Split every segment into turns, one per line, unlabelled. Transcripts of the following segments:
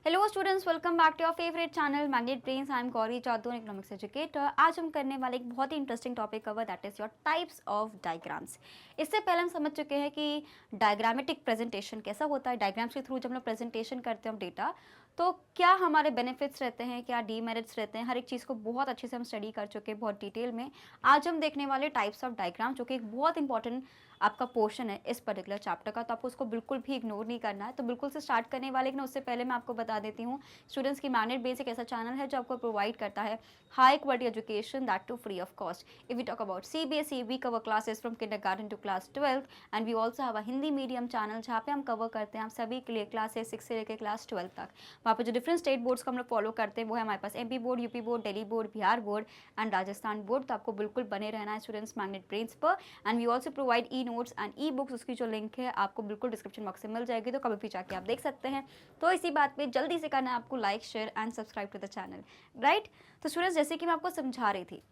Hello students, welcome back to your favourite channel magnet brains. I am Gauri Jadu, economics educator. आज हम करने वाले एक बहुत ही interesting topic cover, that is your types of diagrams. इससे पहले हम समझ चुके हैं कि डायग्रामेटिक प्रेजेंटेशन कैसा होता है। डायग्राम्स के थ्रू जब हम लोग प्रेजेंटेशन करते हैं डेटा, तो क्या हमारे बेनिफिट्स रहते हैं, क्या डीमेरिट्स रहते हैं, हर एक चीज़ को बहुत अच्छे से हम स्टडी कर चुके हैं बहुत डिटेल में। आज हम देखने वाले टाइप्स ऑफ डायग्राम, जो कि एक बहुत इंपॉर्टेंट आपका पोर्शन है इस पर्टिकुलर चैप्टर का, तो आपको उसको बिल्कुल भी इग्नोर नहीं करना है। तो बिल्कुल से स्टार्ट करने वाले, लेकिन उससे पहले मैं आपको बता देती हूँ, स्टूडेंट्स की मैग्नेट बेस एक ऐसा चैनल है जो आपको प्रोवाइड करता है high quality education, that to free of cost. If we talk about CBSE, we cover classes from kindergarten to class 12 and we also have a Hindi medium channel, जहाँ पे हम कवर करते हैं आप सभी के लिए क्लासेस 6 से लेकर क्लास 12 तक। वहाँ पे जो डिफरेंट स्टेट बोर्ड्स को हम लोग फॉलो करते हैं वो है हमारे पास MP board, UP board, Delhi board, Bihar board and Rajasthan board. तो आपको बिल्कुल बने रहना है स्टूडेंट्स मैग्नेट ब्रेन्स पर। And we also provide e notes and e books, उसकी जो लिंक है आपको बिल्कुल डिस्क्रिप्शन बॉक्स में मिल जाएगी, तो कभी भी जाके आप देख सकते हैं। तो इसी बात पे जल्दी से करना है आपको like, share and subscribe to the channel, right. तो स्टूडेंट्स, जैसे कि मैं आपको समझा रही थी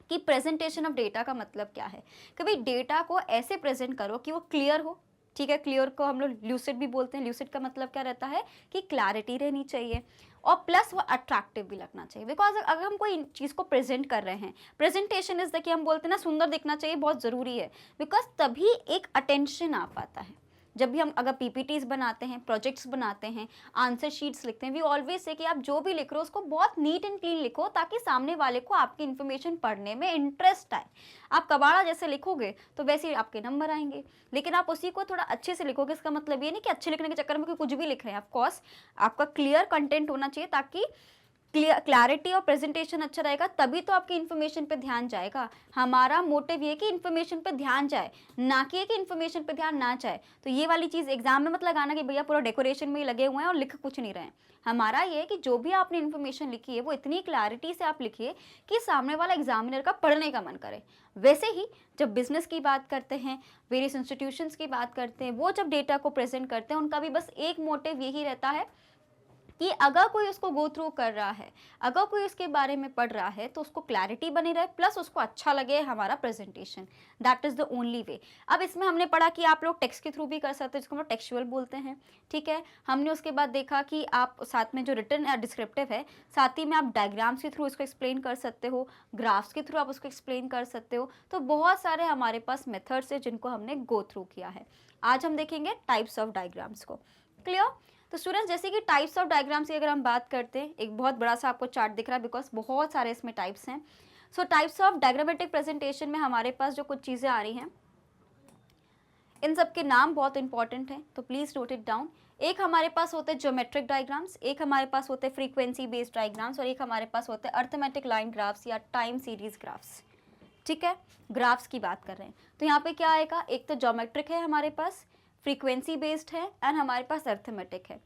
कि प्रेजेंटेशन ऑफ डेटा का मतलब क्या है। कभी डेटा को ऐसे प्रेजेंट करो कि वो क्लियर हो, ठीक है। क्लियर को हम लोग ल्यूसिड भी बोलते हैं। ल्यूसिड का मतलब क्या रहता है कि क्लैरिटी रहनी चाहिए और प्लस वो अट्रैक्टिव भी लगना चाहिए। बिकॉज अगर हम कोई चीज़ को प्रेजेंट कर रहे हैं, प्रेजेंटेशन इज द कि हम बोलते हैं ना, सुंदर दिखना चाहिए, बहुत ज़रूरी है। बिकॉज तभी एक अटेंशन आ पाता है। जब भी हम अगर PPTs बनाते हैं, प्रोजेक्ट्स बनाते हैं, आंसर शीट्स लिखते हैं, वी ऑलवेज से कि आप जो भी लिख रहे हो उसको बहुत नीट एंड क्लीन लिखो, ताकि सामने वाले को आपकी इन्फॉर्मेशन पढ़ने में इंटरेस्ट आए। आप कबाड़ा जैसे लिखोगे तो वैसे ही आपके नंबर आएंगे, लेकिन आप उसी को थोड़ा अच्छे से लिखोगे। इसका मतलब ये नहीं कि अच्छे लिखने के चक्कर में कोई कुछ भी लिख रहे हैं। ऑफकोर्स आपका क्लियर कंटेंट होना चाहिए, ताकि क्लैरिटी और प्रेजेंटेशन अच्छा रहेगा, तभी तो आपकी इन्फॉर्मेशन पे ध्यान जाएगा। हमारा मोटिव ये कि इन्फॉर्मेशन पे ध्यान जाए, ना कि इन्फॉर्मेशन पे ध्यान ना जाए। तो ये वाली चीज़ एग्जाम में मत लगाना कि भैया पूरा डेकोरेशन में ही लगे हुए हैं और लिख कुछ नहीं रहे हैं। हमारा ये है कि जो भी आपने इन्फॉर्मेशन लिखी है वो इतनी क्लैरिटी से आप लिखिए कि सामने वाला एग्जामिनर का पढ़ने का मन करे। वैसे ही जब बिजनेस की बात करते हैं, वेरियस इंस्टीट्यूशंस की बात करते हैं, वो जब डेटा को प्रेजेंट करते हैं, उनका भी बस एक मोटिव यही रहता है कि अगर कोई उसको गो थ्रू कर रहा है, अगर कोई उसके बारे में पढ़ रहा है, तो उसको क्लैरिटी बनी रहे, प्लस उसको अच्छा लगे हमारा presentation. That is the only way. अब इसमें हमने पढ़ा कि आप लोग टेक्स्ट के थ्रू भी कर सकते हैं, जिसको हम लोग टेक्सचुअल बोलते हैं, ठीक है। हमने उसके बाद देखा कि आप साथ में जो रिटन या डिस्क्रिप्टिव है, साथ ही में आप डायग्राम्स के थ्रू इसको एक्सप्लेन कर सकते हो, ग्राफ्स के थ्रू आप उसको एक्सप्लेन कर सकते हो। तो बहुत सारे हमारे पास मेथड्स है जिनको हमने गो थ्रू किया है। आज हम देखेंगे टाइप्स ऑफ डायग्राम्स को। क्लियर। तो स्टूडेंट्स, जैसे कि टाइप्स ऑफ डायग्राम्स की अगर हम बात करते हैं, एक बहुत बड़ा सा आपको चार्ट दिख रहा है, बिकॉज बहुत सारे इसमें टाइप्स हैं। सो टाइप्स ऑफ डायग्रामेटिक प्रेजेंटेशन में हमारे पास जो कुछ चीज़ें आ रही हैं, इन सब के नाम बहुत इंपॉर्टेंट हैं, तो प्लीज़ नोट इट डाउन। एक हमारे पास होते हैं ज्योमेट्रिक डायग्राम्स, एक हमारे पास होते हैं फ्रीक्वेंसी बेस्ड डायग्राम्स, और एक हमारे पास होते हैं अर्थमेटिक लाइन ग्राफ्स या टाइम सीरीज ग्राफ्स, ठीक है। ग्राफ्स की बात कर रहे हैं, तो यहाँ पे क्या आएगा, एक तो ज्योमेट्रिक है हमारे पास, फ्रीक्वेंसी बेस्ड है एंड हमारे पास अर्थमेटिक है।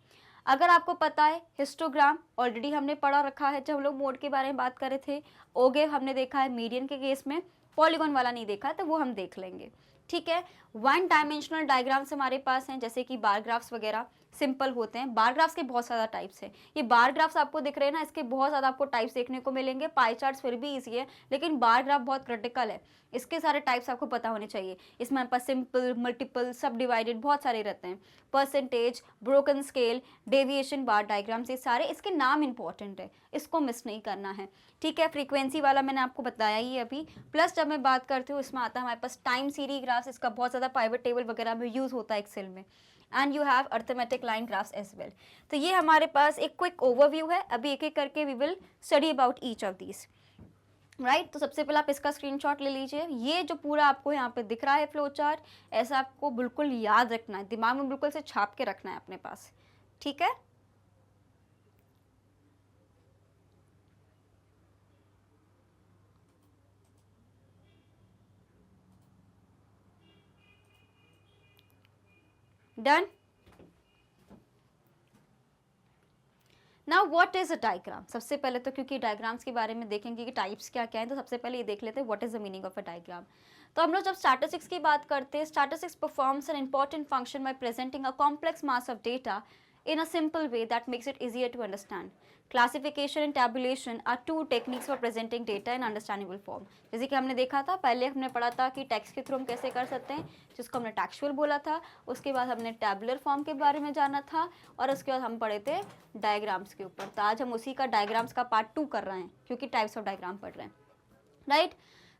अगर आपको पता है, हिस्टोग्राम ऑलरेडी हमने पढ़ा रखा है जब हम लोग मोड के बारे में बात कर रहे थे। ओगे हमने देखा है मीडियन के केस में, पॉलीगॉन वाला नहीं देखा है, तो वो हम देख लेंगे, ठीक है। वन डायमेंशनल डायग्राम्स हमारे पास हैं, जैसे कि बार ग्राफ्स वगैरह सिंपल होते हैं। बार ग्राफ्स के बहुत ज़्यादा टाइप्स हैं। ये बार ग्राफ्स आपको दिख रहे हैं ना, इसके बहुत ज़्यादा आपको टाइप्स देखने को मिलेंगे। पाई चार्ट्स फिर भी ईजी है, लेकिन बार ग्राफ बहुत क्रिटिकल है। इसके सारे टाइप्स आपको पता होने चाहिए। इसमें हमारे पास सिंपल, मल्टीपल, सब डिवाइडेड बहुत सारे रहते हैं। परसेंटेज, ब्रोकन स्केल, डेविएशन बार डायग्राम्स, ये सारे इसके नाम इंपॉर्टेंट है, इसको मिस नहीं करना है, ठीक है। फ्रीक्वेंसी वाला मैंने आपको बताया ही अभी। प्लस जब मैं बात करती हूँ, इसमें आता है हमारे पास टाइम सीरीज ग्राफ्स, इसका बहुत ज़्यादा पाइवट टेबल वगैरह में यूज़ होता है एक्सेल में। And you have arithmetic line graphs as well. तो ये हमारे पास एक क्विक ओवरव्यू है, अभी एक एक करके we will study about each of these, right. तो सबसे पहले आप इसका स्क्रीनशॉट ले लीजिए। ये जो पूरा आपको यहाँ पे दिख रहा है फ्लो चार्ट, ऐसा आपको बिल्कुल याद रखना है, दिमाग में बिल्कुल से छाप के रखना है अपने पास, ठीक है। Done. Now what is a diagram. सबसे पहले तो, क्योंकि डायग्राम्स के बारे में देखेंगे कि टाइप्स क्या क्या है, तो सबसे पहले ये देख लेते हैं what is the meaning of a diagram. तो हम लोग जब स्टैटिस्टिक्स की बात करते हैं, statistics performs an important function by presenting a complex mass of data in a simple way that makes it easier to understand. Classification and tabulation are two techniques for presenting data in understandable form. जैसे कि हमने देखा था, पहले हमने पढ़ा था कि टेक्स्ट के थ्रू हम कैसे कर सकते हैं, जिसको हमने टेक्सुअल बोला था. उसके बाद हमने टैबुलर फॉर्म के बारे में जाना था, और उसके बाद हम पढ़े थे डायग्राम्स के ऊपर. तो आज हम उसी का डायग्राम्स का पार्ट 2 कर रहे हैं, क्योंकि टाइप्स ऑफ डायग्राम पढ़ रहे हैं, राइट.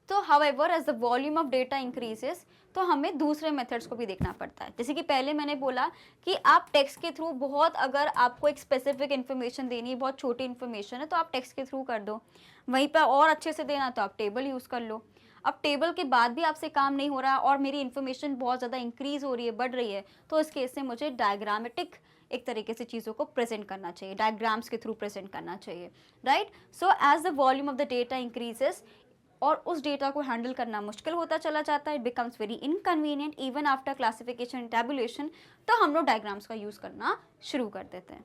तो however as the volume of data increases, तो हमें दूसरे मेथड्स को भी देखना पड़ता है. जैसे कि पहले मैंने बोला कि आप टेक्स्ट के थ्रू बहुत, अगर आपको एक स्पेसिफिक इन्फॉर्मेशन देनी है, बहुत छोटी इन्फॉर्मेशन है, तो आप टेक्स्ट के थ्रू कर दो. वहीं पर और अच्छे से देना तो आप टेबल यूज़ कर लो. अब टेबल के बाद भी आपसे काम नहीं हो रहा और मेरी इन्फॉर्मेशन बहुत ज़्यादा इंक्रीज हो रही है, बढ़ रही है, तो इस केस से मुझे डायग्रामेटिक एक तरीके से चीज़ों को प्रेजेंट करना चाहिए, डायग्राम्स के थ्रू प्रेजेंट करना चाहिए, right. So as the volume of the data increases, और उस डेटा को हैंडल करना मुश्किल होता चला जाता है, it becomes very inconvenient even after classification and tabulation, तो हम लोग डायग्राम्स का यूज़ करना शुरू कर देते हैं.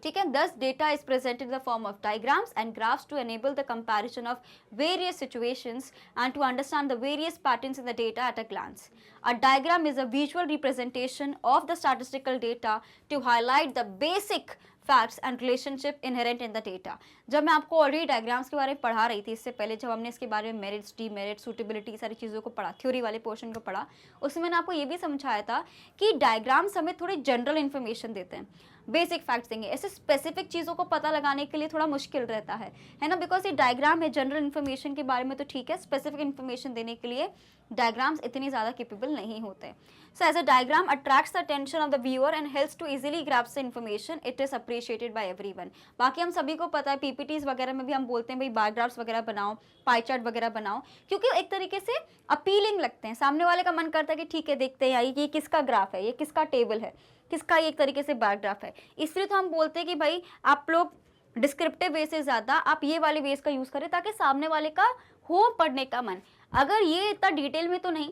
ठीक है. Thus data is presented in the form of diagrams and graphs to enable the comparison of various situations and to understand the various patterns in the data at a glance. A diagram is a visual representation of the statistical data to highlight the basic facts and relationship inherent in the data. जब मैं आपको already diagrams के बारे में पढ़ा रही थी इससे पहले, जब हमने इसके बारे में मेरिट्स, डीमेरिट्स, सूटेबिलिटी, सारी चीज़ों को पढ़ा, थ्योरी वाले पोर्शन को पढ़ा, उसमें मैंने आपको ये भी समझाया था कि डायग्राम्स हमें थोड़ी जनरल इन्फॉर्मेशन देते हैं, बेसिक फैक्ट्स देंगे. ऐसे स्पेसिफिक चीज़ों को पता लगाने के लिए थोड़ा मुश्किल रहता है ना, बिकॉज ये डायग्राम है. जनरल इन्फॉर्मेशन के बारे में तो ठीक है, स्पेसिफिक इन्फॉर्मेशन देने के लिए डायग्राम्स इतनी ज़्यादा केपेबल नहीं होते. So as a diagram attracts the attention of the viewer and helps to easily grasp the information. It is appreciated by everyone. बाकी हम सभी को पता है, पीपीटीज वगैरह में भी हम बोलते हैं भाई बार ग्राफ्स वगैरह बनाओ, पाई चार्ट वगैरह बनाओ, क्योंकि एक तरीके से अपीलिंग लगते हैं. सामने वाले का मन करता है कि ठीक है, देखते हैं ये किसका ग्राफ है, ये किसका टेबल है, किसका एक तरीके से बार ग्राफ है. इसलिए तो हम बोलते हैं कि भाई आप लोग डिस्क्रिप्टिव वे से ज़्यादा आप ये वाले वेज का यूज़ करें, ताकि सामने वाले का हो पढ़ने का मन. अगर ये इतना डिटेल में तो नहीं,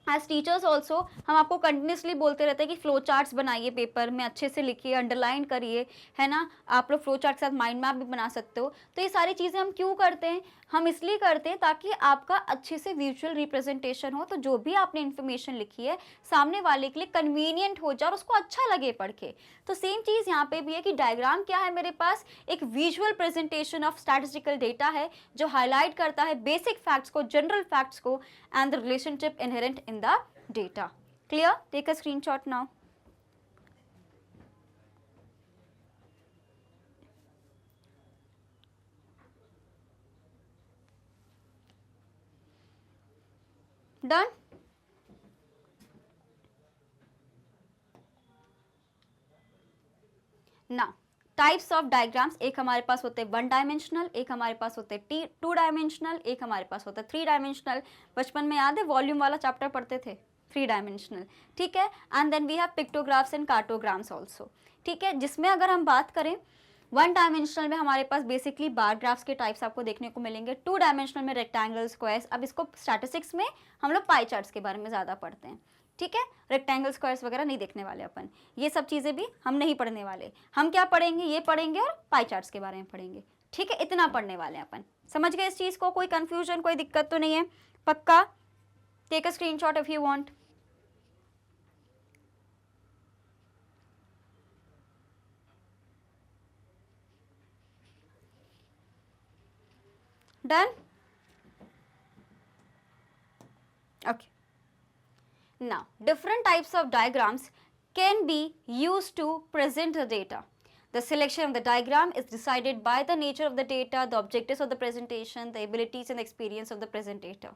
एज टीचर्स ऑल्सो हम आपको कंटिन्यूसली बोलते रहते हैं कि फ्लो चार्ट्स बनाइए, पेपर में अच्छे से लिखिए, अंडरलाइन करिए, है ना. आप लोग फ्लो चार्ट के साथ माइंड मैप भी बना सकते हो. तो ये सारी चीज़ें हम क्यों करते हैं? हम इसलिए करते हैं ताकि आपका अच्छे से विजुअल रिप्रेजेंटेशन हो, तो जो भी आपने इन्फॉर्मेशन लिखी है सामने वाले के लिए कन्वीनियंट हो जाए और उसको अच्छा लगे पढ़ के. तो सेम चीज़ यहाँ पे भी है कि डायग्राम क्या है, मेरे पास एक visual presentation of statistical data है जो हाईलाइट करता है बेसिक फैक्ट्स को, जनरल फैक्ट्स को, and the relationship inherent in the data. Clear? Take a screenshot now. Done? Now, types of diagrams, एक हमारे पास होते हैं 1 डायमेंशनल, एक हमारे पास होते हैं 2 डायमेंशनल, एक हमारे पास होता है 3 डायमेंशनल. बचपन में याद है वॉल्यूम वाला चैप्टर पढ़ते थे, 3 डायमेंशनल. ठीक है. And then we have pictographs and cartograms also. ठीक है. जिसमें अगर हम बात करें 1 डायमेंशनल में हमारे पास बेसिकली बार ग्राफ्स के टाइप्स आपको देखने को मिलेंगे. 2 डायमेंशनल में रेक्टेंगल, स्क्वायर्स. अब इसको स्टैटिस्टिक्स में हम लोग पाई चार्ट्स के बारे में ज़्यादा पढ़ते हैं. ठीक है. रेक्टेंगल, स्क्वायर्स वगैरह नहीं देखने वाले अपन, ये सब चीज़ें भी हम नहीं पढ़ने वाले. हम क्या पढ़ेंगे, ये पढ़ेंगे और पाई चार्ट्स के बारे में पढ़ेंगे. ठीक है. इतना पढ़ने वाले हैं अपन. समझ गए इस चीज़ को? कोई कन्फ्यूजन, कोई दिक्कत तो नहीं है? पक्का? Take a screenshot if you want. Done? Okay. Now, different types of diagrams can be used to present the data. The selection of the diagram is decided by the nature of the data, the objectives of the presentation, the abilities and experience of the presenter.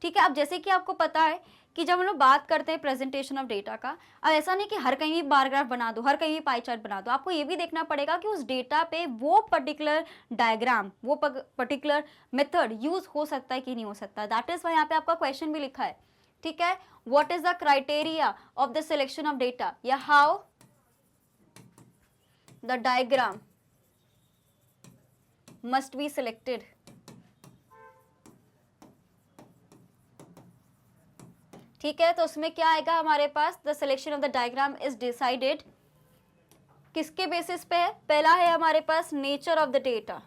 ठीक है. अब जैसे कि आपको पता है कि जब हम लोग बात करते हैं प्रेजेंटेशन ऑफ डेटा का, अब ऐसा नहीं कि हर कहीं भी बार ग्राफ बना दो, हर कहीं भी पाई चार्ट बना दो. आपको ये भी देखना पड़ेगा कि उस डेटा पे वो पर्टिकुलर डायग्राम, वो पर्टिकुलर मेथड यूज हो सकता है कि नहीं हो सकता. दैट इज वाई यहाँ पे आपका क्वेश्चन भी लिखा है. ठीक है. What is the criteria of the selection of data, या how the diagram must be selected. ठीक है. तो उसमें क्या आएगा हमारे पास, the selection of the diagram is decided किसके बेसिस पे है? पहला है हमारे पास नेचर ऑफ द डेटा,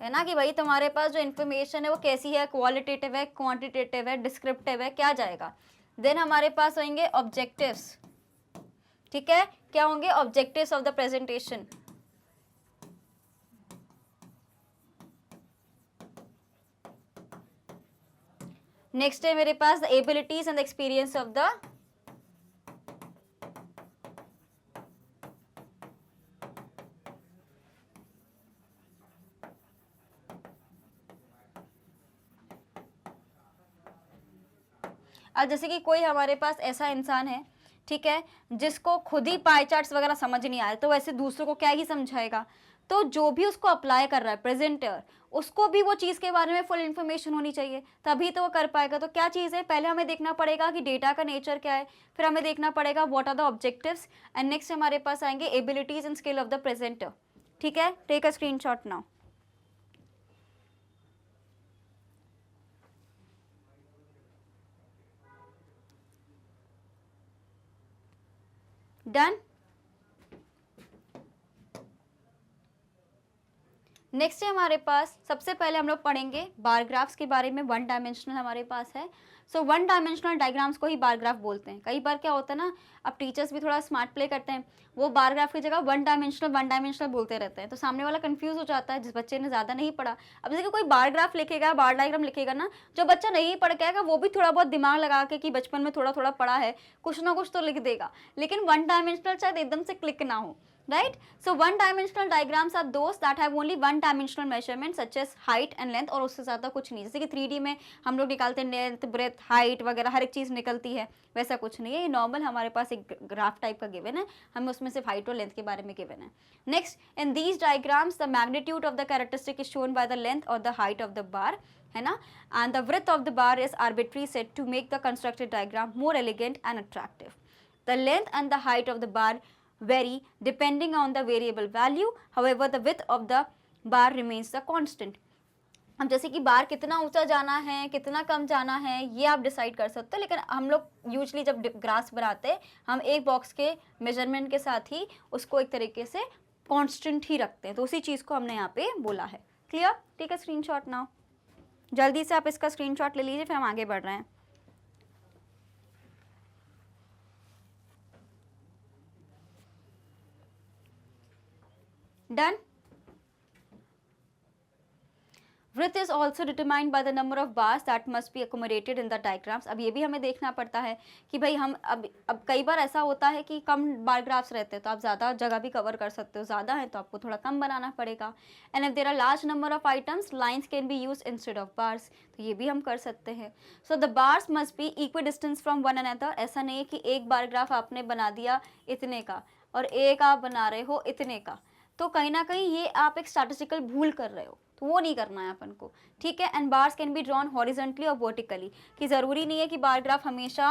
है ना, कि भाई तुम्हारे पास जो इन्फॉर्मेशन है वो कैसी है, क्वालिटेटिव है, क्वांटिटेटिव है, डिस्क्रिप्टिव है, क्या जाएगा. देन हमारे पास होंगे ऑब्जेक्टिव्स, ठीक है, क्या होंगे objectives of the presentation, next है मेरे पास the abilities and experience of the अब जैसे कि कोई हमारे पास ऐसा इंसान है, ठीक है, जिसको खुद ही पाई चार्ट्स वगैरह समझ नहीं आ रहे, तो वैसे दूसरों को क्या ही समझाएगा। तो जो भी उसको अप्लाई कर रहा है प्रेजेंटर, उसको भी वो चीज़ के बारे में फुल इन्फॉर्मेशन होनी चाहिए, तभी तो वो कर पाएगा। तो क्या चीज़ है, पहले हमें देखना पड़ेगा कि डेटा का नेचर क्या है, फिर हमें देखना पड़ेगा what are the objectives, and next हमारे पास आएंगे abilities and skill of the presenter, ठीक है। Take a screenshot now. Done. Next है हमारे पास, सबसे पहले हम लोग पढ़ेंगे बार ग्राफ्स के बारे में। वन डायमेंशनल हमारे पास है, सो वन डायमेंशनल डायग्राम्स को ही बार ग्राफ बोलते हैं। कई बार क्या होता है ना, अब टीचर्स भी थोड़ा स्मार्ट प्ले करते हैं, वो बार ग्राफ की जगह वन डायमेंशनल बोलते रहते हैं, तो सामने वाला कंफ्यूज हो जाता है जिस बच्चे ने ज़्यादा नहीं पढ़ा। अब जैसे कोई बार ग्राफ लिखेगा, बार डायग्राम लिखेगा ना, जो बच्चा नहीं पढ़ के आएगा वो भी थोड़ा बहुत दिमाग लगा के कि बचपन में थोड़ा थोड़ा पढ़ा है, कुछ ना कुछ तो लिख देगा, लेकिन वन डायमेंशनल शायद एकदम से क्लिक ना हो, right? So one dimensional diagrams are those that have only one dimensional measurement such as height and length, और उससे ज़्यादा कुछ नहीं। जैसे कि 3D में हम लोग निकालते हैं लेंथ, ब्रेथ, हाइट वगैरह, हर एक चीज़ निकलती है, वैसा कुछ नहीं है। ये नॉर्मल हमारे पास एक ग्राफ टाइप का गिवन है, हमें उसमें सिर्फ हाइट और लेंथ के बारे में गिवन है। Next, in these diagrams the magnitude of the characteristic is shown by the length और the height of the bar, है ना, and the breadth of the bar is arbitrary set to make the constructed diagram more elegant and attractive. The length and the height of the bar vary depending on the variable value, however the width of the bar remains the constant। अब जैसे कि बार कितना ऊंचा जाना है, कितना कम जाना है, ये आप डिसाइड कर सकते हो, लेकिन हम लोग यूजली जब ग्राफ्स बनाते हैं, हम एक बॉक्स के मेजरमेंट के साथ ही उसको एक तरीके से कांस्टेंट ही रखते हैं, तो उसी चीज़ को हमने यहाँ पे बोला है। Clear? Take a screenshot now. जल्दी से आप इसका स्क्रीनशॉट ले लीजिए, फिर हम आगे बढ़ रहे हैं। Done. Width is also determined by the number of bars that must be accommodated in the diagrams। अब ये भी हमें देखना पड़ता है कि भाई हम अब कई बार ऐसा होता है कि कम बार ग्राफ्स रहते हैं, तो आप ज़्यादा जगह भी कवर कर सकते हो, ज़्यादा है तो आपको थोड़ा कम बनाना पड़ेगा। And if there are large number of items, lines can be use instead of bars, तो ये भी हम कर सकते हैं। So the bars must be equal distance from one another. ऐसा नहीं है कि एक बार ग्राफ आपने बना दिया इतने का और एक आप बना रहे हो इतने का, तो कहीं ना कहीं ये आप एक स्टैटिस्टिकल भूल कर रहे हो, तो वो नहीं करना है अपन को, ठीक है। And bars can be drawn horizontally और वर्टिकली, कि ज़रूरी नहीं है कि बार ग्राफ हमेशा,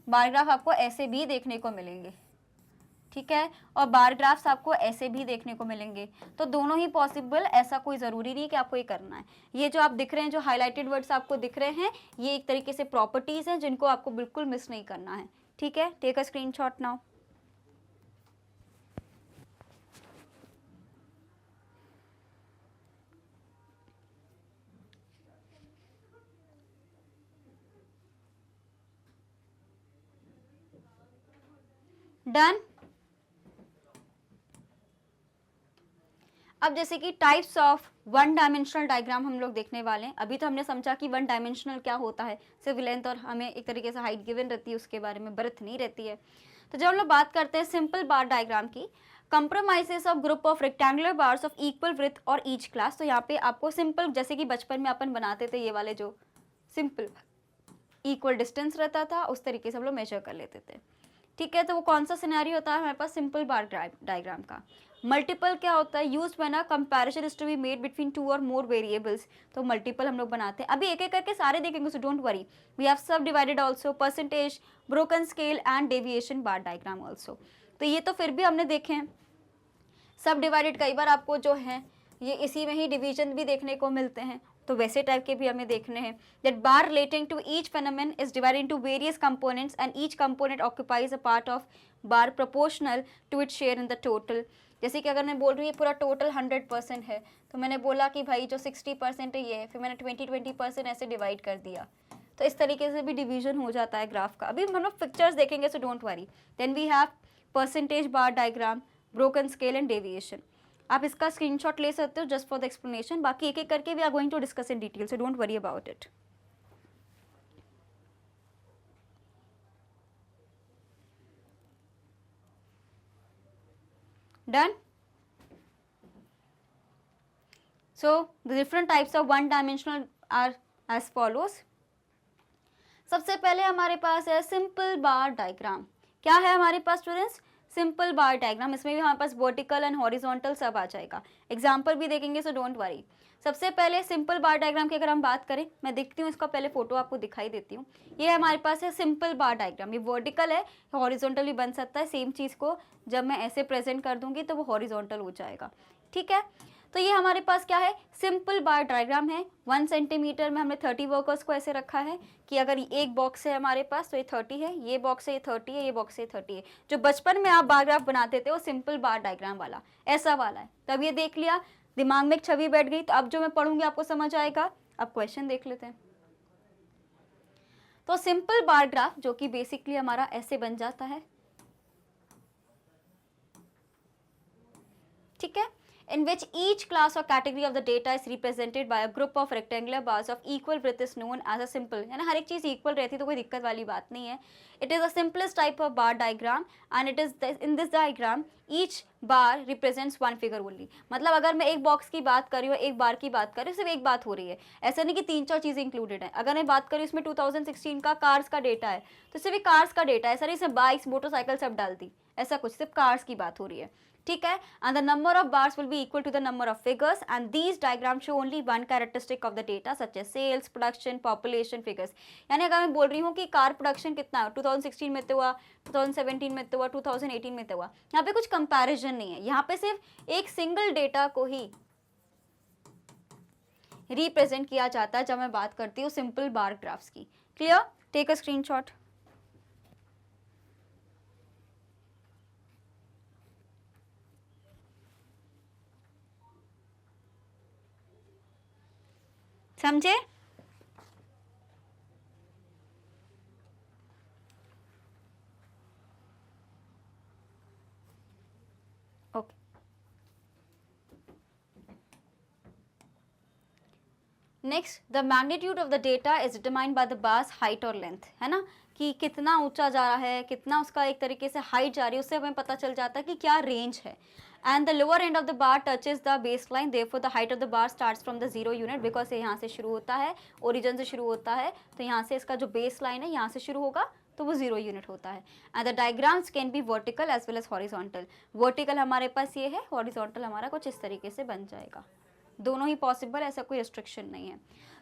बार ग्राफ आपको ऐसे भी देखने को मिलेंगे, ठीक है, और बार ग्राफ्स आपको ऐसे भी देखने को मिलेंगे, तो दोनों ही पॉसिबल, ऐसा कोई ज़रूरी नहीं कि आपको ये करना है। ये जो आप दिख रहे हैं, जो हाईलाइटेड वर्ड्स आपको दिख रहे हैं, ये एक तरीके से प्रॉपर्टीज़ हैं जिनको आपको बिल्कुल मिस नहीं करना है, ठीक है। Take a screenshot now. Done. अब जैसे कि types of one dimensional diagram हम लोग देखने वाले हैं। अभी तो हमने समझा कि वन डायमेंशनल क्या होता है, सिर्फ लेंथ और हमें एक तरीके से हाइट गिवन रहती है, उसके बारे में ब्रेथ नहीं रहती है। तो जब हम लोग बात करते हैं सिंपल बार डायग्राम की, compromises of group of rectangular bars of equal breadth और ईच क्लास, तो यहाँ पे आपको सिंपल, जैसे कि बचपन में अपन बनाते थे ये वाले जो सिंपल इक्वल डिस्टेंस रहता था, उस तरीके से हम लोग मेजर कर लेते थे, ठीक है। तो वो कौन सा सिनेरियो होता है हमारे पास सिंपल बार डायग्राम का। मल्टीपल क्या होता है, used when a comparison is to be made between two or more variables, तो मल्टीपल हम लोग बनाते हैं। अभी एक एक करके सारे देखेंगे, so don't worry. We have subdivided also, percentage, broken scale and deviation bar diagram also, तो ये तो फिर भी हमने देखे हैं। सब डिवाइडेड कई बार आपको जो है ये इसी में ही डिवीजन भी देखने को मिलते हैं, तो वैसे टाइप के भी हमें देखने हैं। That bar relating to each phenomenon is divided into various components and each component occupies a part of bar proportional to it share in the total. जैसे कि अगर मैं बोल रही हूँ पूरा टोटल 100% है, तो मैंने बोला कि भाई जो 60% है ये है, फिर मैंने 20% ऐसे डिवाइड कर दिया, तो इस तरीके से भी डिवीजन हो जाता है ग्राफ का। अभी हम लोग पिक्चर्स देखेंगे, so don't worry. Then we have percentage bar diagram, broken scale and deviation. आप इसका स्क्रीनशॉट ले सकते हो जस्ट फॉर द एक्सप्लेनेशन। बाकी एक एक करके we are going to discuss in detail, so don't worry about it. Done? So the different types of one dimensional are as follows. सबसे पहले हमारे पास है सिंपल बार डायग्राम। क्या है हमारे पास स्टूडेंट्स? Simple bar diagram. इसमें भी हमारे पास वर्टिकल एंड हॉरिजॉन्टल सब आ जाएगा। एग्जाम्पल भी देखेंगे, सो डोंट वरी। सबसे पहले सिंपल बार डायग्राम की अगर हम बात करें, मैं देखती हूँ इसका पहले फोटो आपको दिखाई देती हूँ। ये हमारे पास है सिंपल बार डायग्राम। ये वर्टिकल है, हॉरिजॉन्टल भी बन सकता है। सेम चीज़ को जब मैं ऐसे प्रेजेंट कर दूंगी तो वो हॉरिजॉन्टल हो जाएगा। ठीक है, तो ये हमारे पास क्या है? सिंपल बार डायग्राम है। 1 सेंटीमीटर में हमने 30 वर्कर्स को ऐसे रखा है कि अगर एक बॉक्स है हमारे पास तो ये 30 है, ये बॉक्स है ये 30 है, ये बॉक्स है ये 30 है। जो बचपन में आप बार ग्राफ बनाते थे वो सिंपल बार डायग्राम वाला ऐसा वाला है। तब ये देख लिया, दिमाग में एक छवि बैठ गई, तो अब जो मैं पढ़ूंगी आपको समझ आएगा। अब क्वेश्चन देख लेते हैं। तो सिंपल बार ग्राफ जो कि बेसिकली हमारा ऐसे बन जाता है। ठीक है, in which each class or category of the data is represented by a group of rectangular bars of equal width is known as a simple, है ना, हर एक चीज़ इक्वल रहती है तो कोई दिक्कत वाली बात नहीं है। It is the simplest type of bar diagram and it is in this diagram each bar represents one figure only। मतलब अगर मैं एक बॉक्स की बात कर रही हूँ, एक बार की बात कर रही हूँ, सिर्फ एक बात हो रही है। ऐसा नहीं कि 3-4 चीज़ें इंक्लूडेड है। अगर मैं बात करूँ इसमें 2016 का कार्स का डेटा है तो सिर्फ कार्स का डेटा है, ऐसा नहीं इसमें बाइक्स मोटरसाइकिल सब डाल दी, ऐसा कुछ, सिर्फ कार्स की बात हो रही है। ठीक है, and the number of bars will be equal to the number of figures and these diagrams show only one characteristic of the data such as sales, production, population, figures। यानी अगर मैं बोल रही हूँ कि कार प्रोडक्शन कितना है, 2016 में तो हुआ, 2017 में तो हुआ, 2018 में तो हुआ, यहाँ पे कुछ कंपैरिजन नहीं है। यहाँ पे सिर्फ एक सिंगल डेटा को ही रिप्रेजेंट किया जाता है जब मैं बात करती हूँ सिंपल बार ग्राफ्स की। क्लियर? Take a screenshot. समझे? Okay, next, the magnitude of the data is determined by the bars height और लेंथ, है ना, कि कितना ऊंचा जा रहा है, कितना उसका एक तरीके से हाइट जा रही है, उससे हमें पता चल जाता है कि क्या रेंज है। And the lower end of the bar touches the base line, therefore the height of the bar starts from the 0 unit, because ये यहाँ से शुरू होता है, ओरिजिन से शुरू होता है, तो यहाँ से इसका जो बेस लाइन है यहाँ से शुरू होगा तो वो 0 यूनिट होता है। And the diagrams can be vertical as well as horizontal. Vertical हमारे पास ये है, हॉरिजॉन्टल हमारा कुछ इस तरीके से बन जाएगा। दोनों ही पॉसिबल, ऐसा कोई रिस्ट्रिक्शन नहीं है।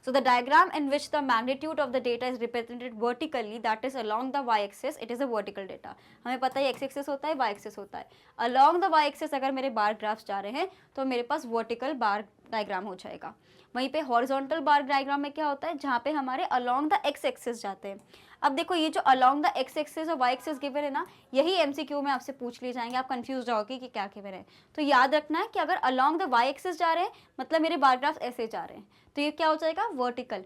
So the diagram in which the magnitude of the data is represented vertically, that is along the y-axis, it is a vertical data। हमें पता है x-axis होता है, y-axis होता है। Along the y-axis अगर मेरे बार ग्राफ्स जा रहे हैं तो मेरे पास वर्टिकल बार डायग्राम हो जाएगा। वहीं पे हॉरिजॉन्टल बार डायग्राम में क्या होता है, जहाँ पे हमारे along the x-axis जाते हैं। अब देखो ये जो along the x-axis और y-axis गिवन है ना, यही MCQ में आपसे पूछ लिए जाएंगे, आप कंफ्यूज जाओगे कि क्या गिवन है। तो याद रखना है कि अगर along the y-axis जा रहे हैं मतलब मेरे बार ग्राफ ऐसे जा रहे हैं तो ये क्या हो जाएगा, वर्टिकल।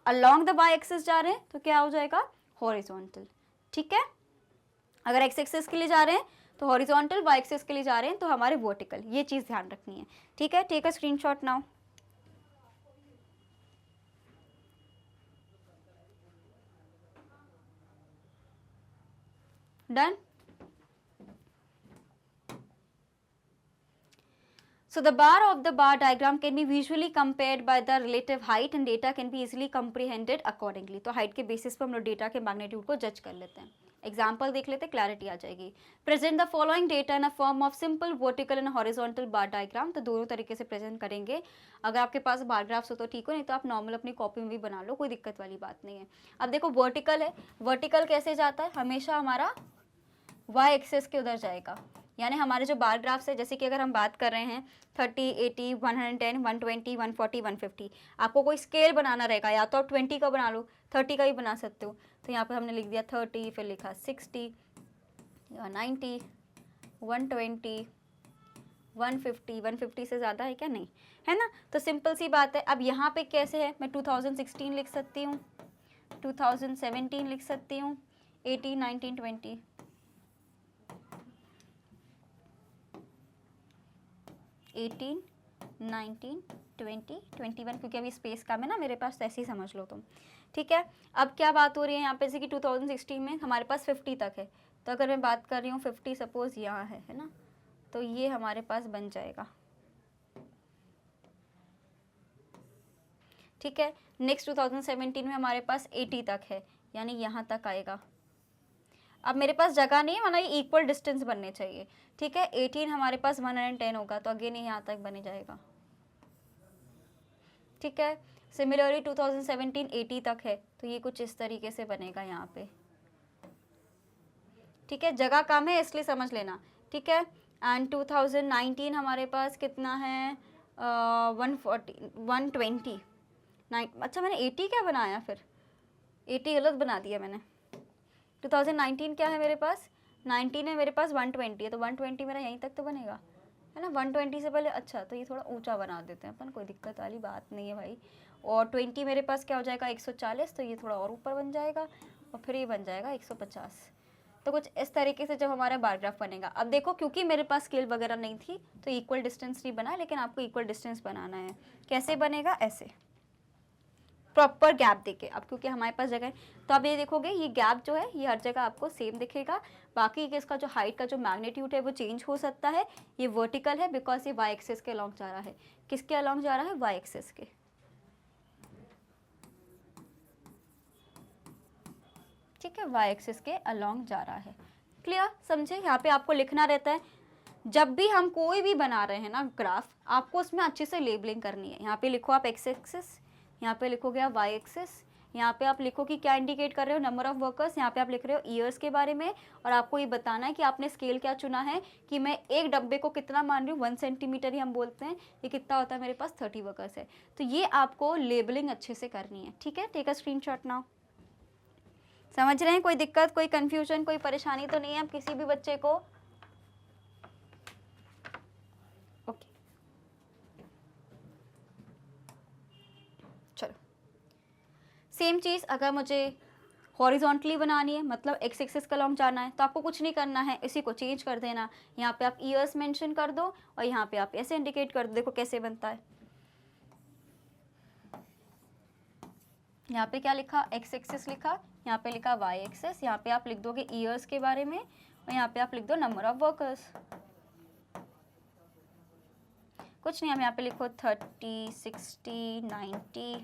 along the y-axis जा रहे हैं तो क्या हो जाएगा, हॉरिजॉन्टल। ठीक है, अगर x-axis के लिए जा रहे हैं तो हॉरिजॉन्टल, y-axis के लिए जा रहे हैं तो हमारे वर्टिकल। ये चीज़ ध्यान रखनी है। ठीक है, take a screenshot now. Done? So the bar of the bar diagram can be visually compared by the relative height and data can be easily comprehended accordingly। तो हाइट के बेसिस पर हम लोग डेटा के मैग्नीट्यूड को जज कर लेते हैं। एग्जाम्पल देख लेते, क्लैरिटी आ जाएगी। Present the following data in a form of simple vertical and horizontal bar diagram. तो दोनों तरीके से प्रेजेंट करेंगे। अगर आपके पास बार ग्राफ्स हो तो ठीक हो, नहीं तो आप नॉर्मल अपनी कॉपी में भी बना लो, कोई दिक्कत वाली बात नहीं है। अब देखो वर्टिकल है, वर्टिकल कैसे जाता है, हमेशा हमारा वाई एक्सेस के उधर जाएगा। यानी हमारे जो बार ग्राफ्स है, जैसे कि अगर हम बात कर रहे हैं 30, 80, 110, 120, 140, 150, आपको कोई स्केल बनाना रहेगा, या तो आप 20 का बना लो, 30 का भी बना सकते हो। तो यहाँ पर हमने लिख दिया 30, फिर लिखा 60, 90, 120, 150, 150 से ज़्यादा है क्या, नहीं है ना। तो सिंपल सी बात है। अब यहाँ पे कैसे है, मैं 2016 लिख सकती हूँ, 2017 लिख सकती हूँ, 18, 19, 20, 18, 19, 20, 21, क्योंकि अभी स्पेस कम है ना मेरे पास, तो ऐसे ही समझ लो तुम, ठीक है। अब क्या बात हो रही है यहाँ पे, जैसे कि 2016 में हमारे पास 50 तक है, तो अगर मैं बात कर रही हूँ 50 सपोज यहाँ है ना, तो ये हमारे पास बन जाएगा, ठीक है। नेक्स्ट 2017 में हमारे पास 80 तक है, यानी यहाँ तक आएगा। अब मेरे पास जगह नहीं है, वरना ये इक्वल डिस्टेंस बनने चाहिए, ठीक है। 18 हमारे पास 110 होगा, तो अगेन यहाँ तक बने जाएगा, ठीक है। सिमिलरली 2017 80 तक है, तो ये कुछ इस तरीके से बनेगा यहाँ पे, ठीक है। जगह कम है इसलिए समझ लेना, ठीक है। एंड 2019 हमारे पास कितना है, 140, 120, अच्छा मैंने 80 क्या बनाया, फिर 80 गलत बना दिया मैंने। 2019 क्या है मेरे पास, 19 है मेरे पास, 120 है, तो 120 मेरा यहीं तक तो बनेगा, है ना। 120 से पहले, अच्छा तो ये थोड़ा ऊंचा बना देते हैं अपन, कोई दिक्कत वाली बात नहीं है भाई। और 20 मेरे पास क्या हो जाएगा, 140, तो ये थोड़ा और ऊपर बन जाएगा, और फिर ये बन जाएगा 150। तो कुछ इस तरीके से जब हमारा बार ग्राफ बनेगा। अब देखो, क्योंकि मेरे पास स्केल वगैरह नहीं थी तो इक्वल डिस्टेंस नहीं बना, लेकिन आपको इक्वल डिस्टेंस बनाना है। कैसे बनेगा, ऐसे प्रॉपर गैप देके। अब क्योंकि हमारे पास जगह है, तो आप ये देखोगे ये गैप जो है ये हर जगह आपको सेम दिखेगा। बाकी इसका जो हाइट का जो मैग्नीट्यूड है वो चेंज हो सकता है। ये वर्टिकल है बिकॉज ये वाई एक्सिस के अलॉन्ग जा रहा है। किसके अलॉन्ग जा रहा है, वाई एक्सिस के, ठीक है, वाई एक्सिस के अलॉन्ग जा रहा है। क्लियर, समझे। यहाँ पे आपको लिखना रहता है, जब भी हम कोई भी बना रहे हैं ना ग्राफ, आपको उसमें अच्छे से लेबलिंग करनी है। यहाँ पे लिखो आप एक्स एक्सिस, यहाँ पे लिखोगे आप वाई एक्सिस, यहाँ पे आप लिखो कि क्या इंडिकेट कर रहे हो, नंबर ऑफ वर्कर्स, यहाँ पे आप लिख रहे हो ईयर्स के बारे में, और आपको ये बताना है कि आपने स्केल क्या चुना है, कि मैं एक डब्बे को कितना मान रही हूँ, 1 सेंटीमीटर ही हम बोलते हैं, ये कितना होता है मेरे पास, 30 वर्कर्स है। तो ये आपको लेबलिंग अच्छे से करनी है, ठीक है। Take a screenshot now. समझ रहे हैं, कोई दिक्कत, कोई कंफ्यूजन, कोई परेशानी तो नहीं है आप किसी भी बच्चे को, ओके। चलो, सेम चीज़ अगर मुझे हॉरिजॉन्टली बनानी है, मतलब एक्स एक्सिस का लॉन्ग जाना है, तो आपको कुछ नहीं करना है, इसी को चेंज कर देना। यहाँ पे आप ईयर्स मेंशन कर दो और यहाँ पे आप ऐसे इंडिकेट कर दो। देखो कैसे बनता है, यहाँ पे क्या लिखा, एक्स एक्सिस लिखा, यहाँ पे लिखा वाई एक्सिस, यहाँ पे आप लिख दोगे ईयर्स के बारे में, और यहाँ पे आप लिख दो नंबर ऑफ वर्कर्स। कुछ नहीं, हम यहाँ पे लिखो 30, 60, 90,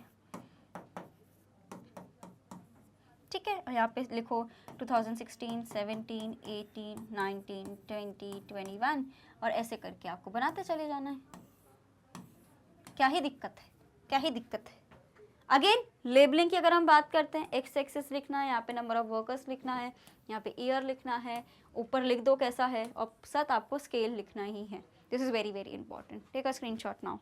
ठीक है। और यहाँ पे लिखो 2016, 17, 18, 19, 20, 21, और ऐसे करके आपको बनाते चले जाना है। क्या ही दिक्कत है, क्या ही दिक्कत है। अगेन लेबलिंग की अगर हम बात करते हैं, एक्स एक्सिस लिखना है, यहाँ पे नंबर ऑफ वर्कर्स लिखना है, यहाँ पे ईयर लिखना है, ऊपर लिख दो कैसा है, और साथ आपको स्केल लिखना ही है। This is very very important. Take a screenshot now.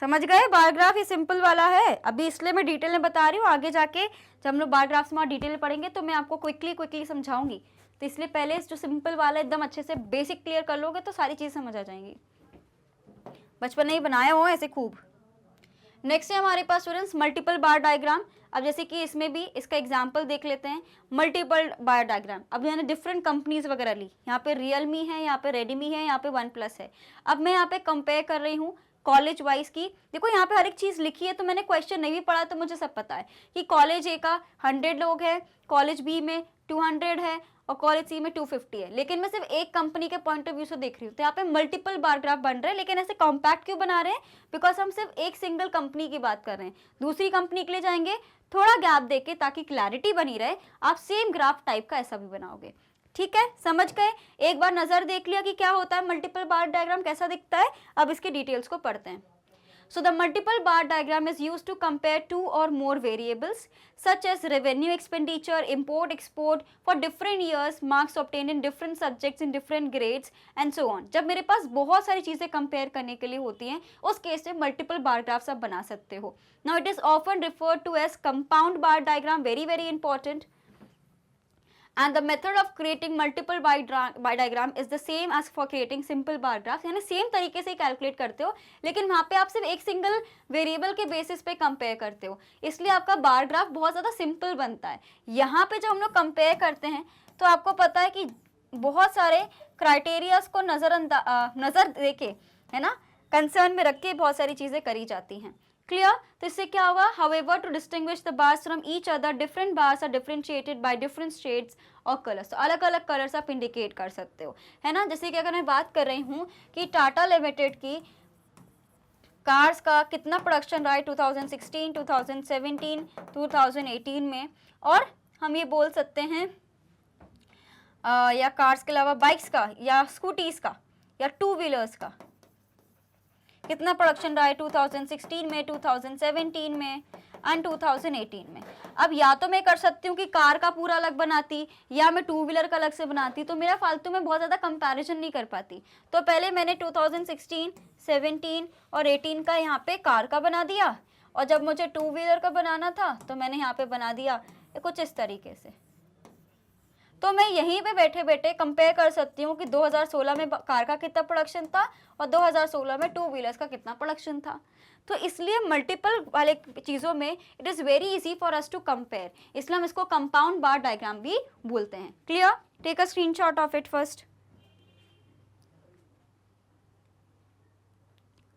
समझ गए, बार ग्राफ ये सिंपल वाला है, अभी इसलिए मैं डिटेल में बता रही हूँ। आगे जाके जब हम लोग बार ग्राफ्स में डिटेल में पढ़ेंगे तो मैं आपको क्विकली समझाऊंगी, तो इसलिए पहले जो सिंपल वाला एकदम अच्छे से बेसिक क्लियर कर लोगे तो सारी चीज़ समझ आ जाएंगी। बचपन में ही बनाया हो ऐसे खूब। नेक्स्ट है हमारे पास स्टूडेंट्स मल्टीपल बार डायग्राम। अब जैसे कि इसमें भी इसका एग्जांपल देख लेते हैं, मल्टीपल बार डायग्राम। अब मैंने डिफरेंट कंपनीज वगैरह ली, यहाँ पे रियलमी है, यहाँ पे रेडमी है, यहाँ पे वन प्लस है। अब मैं यहाँ पे कंपेयर कर रही हूँ कॉलेज वाइज की। देखो यहाँ पे हर एक चीज़ लिखी है, तो मैंने क्वेश्चन नहीं भी पढ़ा तो मुझे सब पता है कि कॉलेज ए का 100 लोग है, कॉलेज बी में 200 है, और कॉलेज सी में 250 है। लेकिन मैं सिर्फ एक कंपनी के पॉइंट ऑफ व्यू से देख रही हूँ, तो यहाँ पे मल्टीपल बार ग्राफ बन रहे हैं। लेकिन ऐसे कॉम्पैक्ट क्यों बना रहे हैं, बिकॉज हम सिर्फ एक सिंगल कंपनी की बात कर रहे हैं। दूसरी कंपनी के लिए जाएंगे थोड़ा गैप देके, ताकि क्लैरिटी बनी रहे, आप सेम ग्राफ टाइप का ऐसा भी बनाओगे। ठीक है, समझ गए। एक बार नजर देख लिया कि क्या होता है मल्टीपल बार डायग्राम, कैसा दिखता है। अब इसके डिटेल्स को पढ़ते हैं। So the multiple bar diagram is used to compare two or more variables such as revenue expenditure, import, export for different years, marks obtained in different subjects in different grades and so on. जब मेरे पास बहुत सारी चीज़ें compare करने के लिए होती हैं, उस केस में मल्टीपल बार ग्राफ्स आप बना सकते हो। Now it is often referred to as compound bar diagram, very very important. And the method of creating multiple bar diagram is the same as for creating simple bar graph, यानी same तरीके से calculate करते हो, लेकिन वहाँ पे आप सिर्फ एक सिंगल वेरिएबल के बेसिस पे कंपेयर करते हो, इसलिए आपका बार ग्राफ बहुत ज़्यादा सिंपल बनता है। यहाँ पे जब हम लोग कंपेयर करते हैं तो आपको पता है कि बहुत सारे क्राइटेरियाज को नज़र देके, है ना, कंसर्न में रख के बहुत सारी चीज़ें करी जाती हैं। क्लियर? तो इससे क्या होगा, however to distinguish the bars from each other, different bars are differentiated by different shades और कलर्स। तो अलग अलग कलर्स आप इंडिकेट कर सकते हो, है ना। जैसे कि अगर मैं बात कर रही हूँ कि टाटा लिमिटेड की कार्स का कितना प्रोडक्शन रहा है 2016, 2017, 2018 में, और हम ये बोल सकते हैं या कार्स के अलावा बाइक्स का या स्कूटीज़ का या टू व्हीलर्स का कितना प्रोडक्शन रहा है 2016 में, 2017 में एंड 2018 में। अब या तो मैं कर सकती हूँ कि कार का पूरा अलग बनाती या मैं टू व्हीलर का अलग से बनाती, तो मेरा फालतू में बहुत ज़्यादा कंपैरिजन नहीं कर पाती। तो पहले मैंने 2016, 17 और 18 का यहाँ पे कार का बना दिया, और जब मुझे टू व्हीलर का बनाना था तो मैंने यहाँ पे बना दिया कुछ इस तरीके से। तो मैं यहीं पे बैठे बैठे कंपेयर कर सकती हूँ कि 2016 में कार का कितना प्रोडक्शन था और 2016 में टू व्हीलर्स का कितना प्रोडक्शन था। तो इसलिए मल्टीपल वाले चीज़ों में it is very easy for us to compare, इसलिए हम इसको कंपाउंड बार डायग्राम भी बोलते हैं। Clear? Take a screenshot of it first.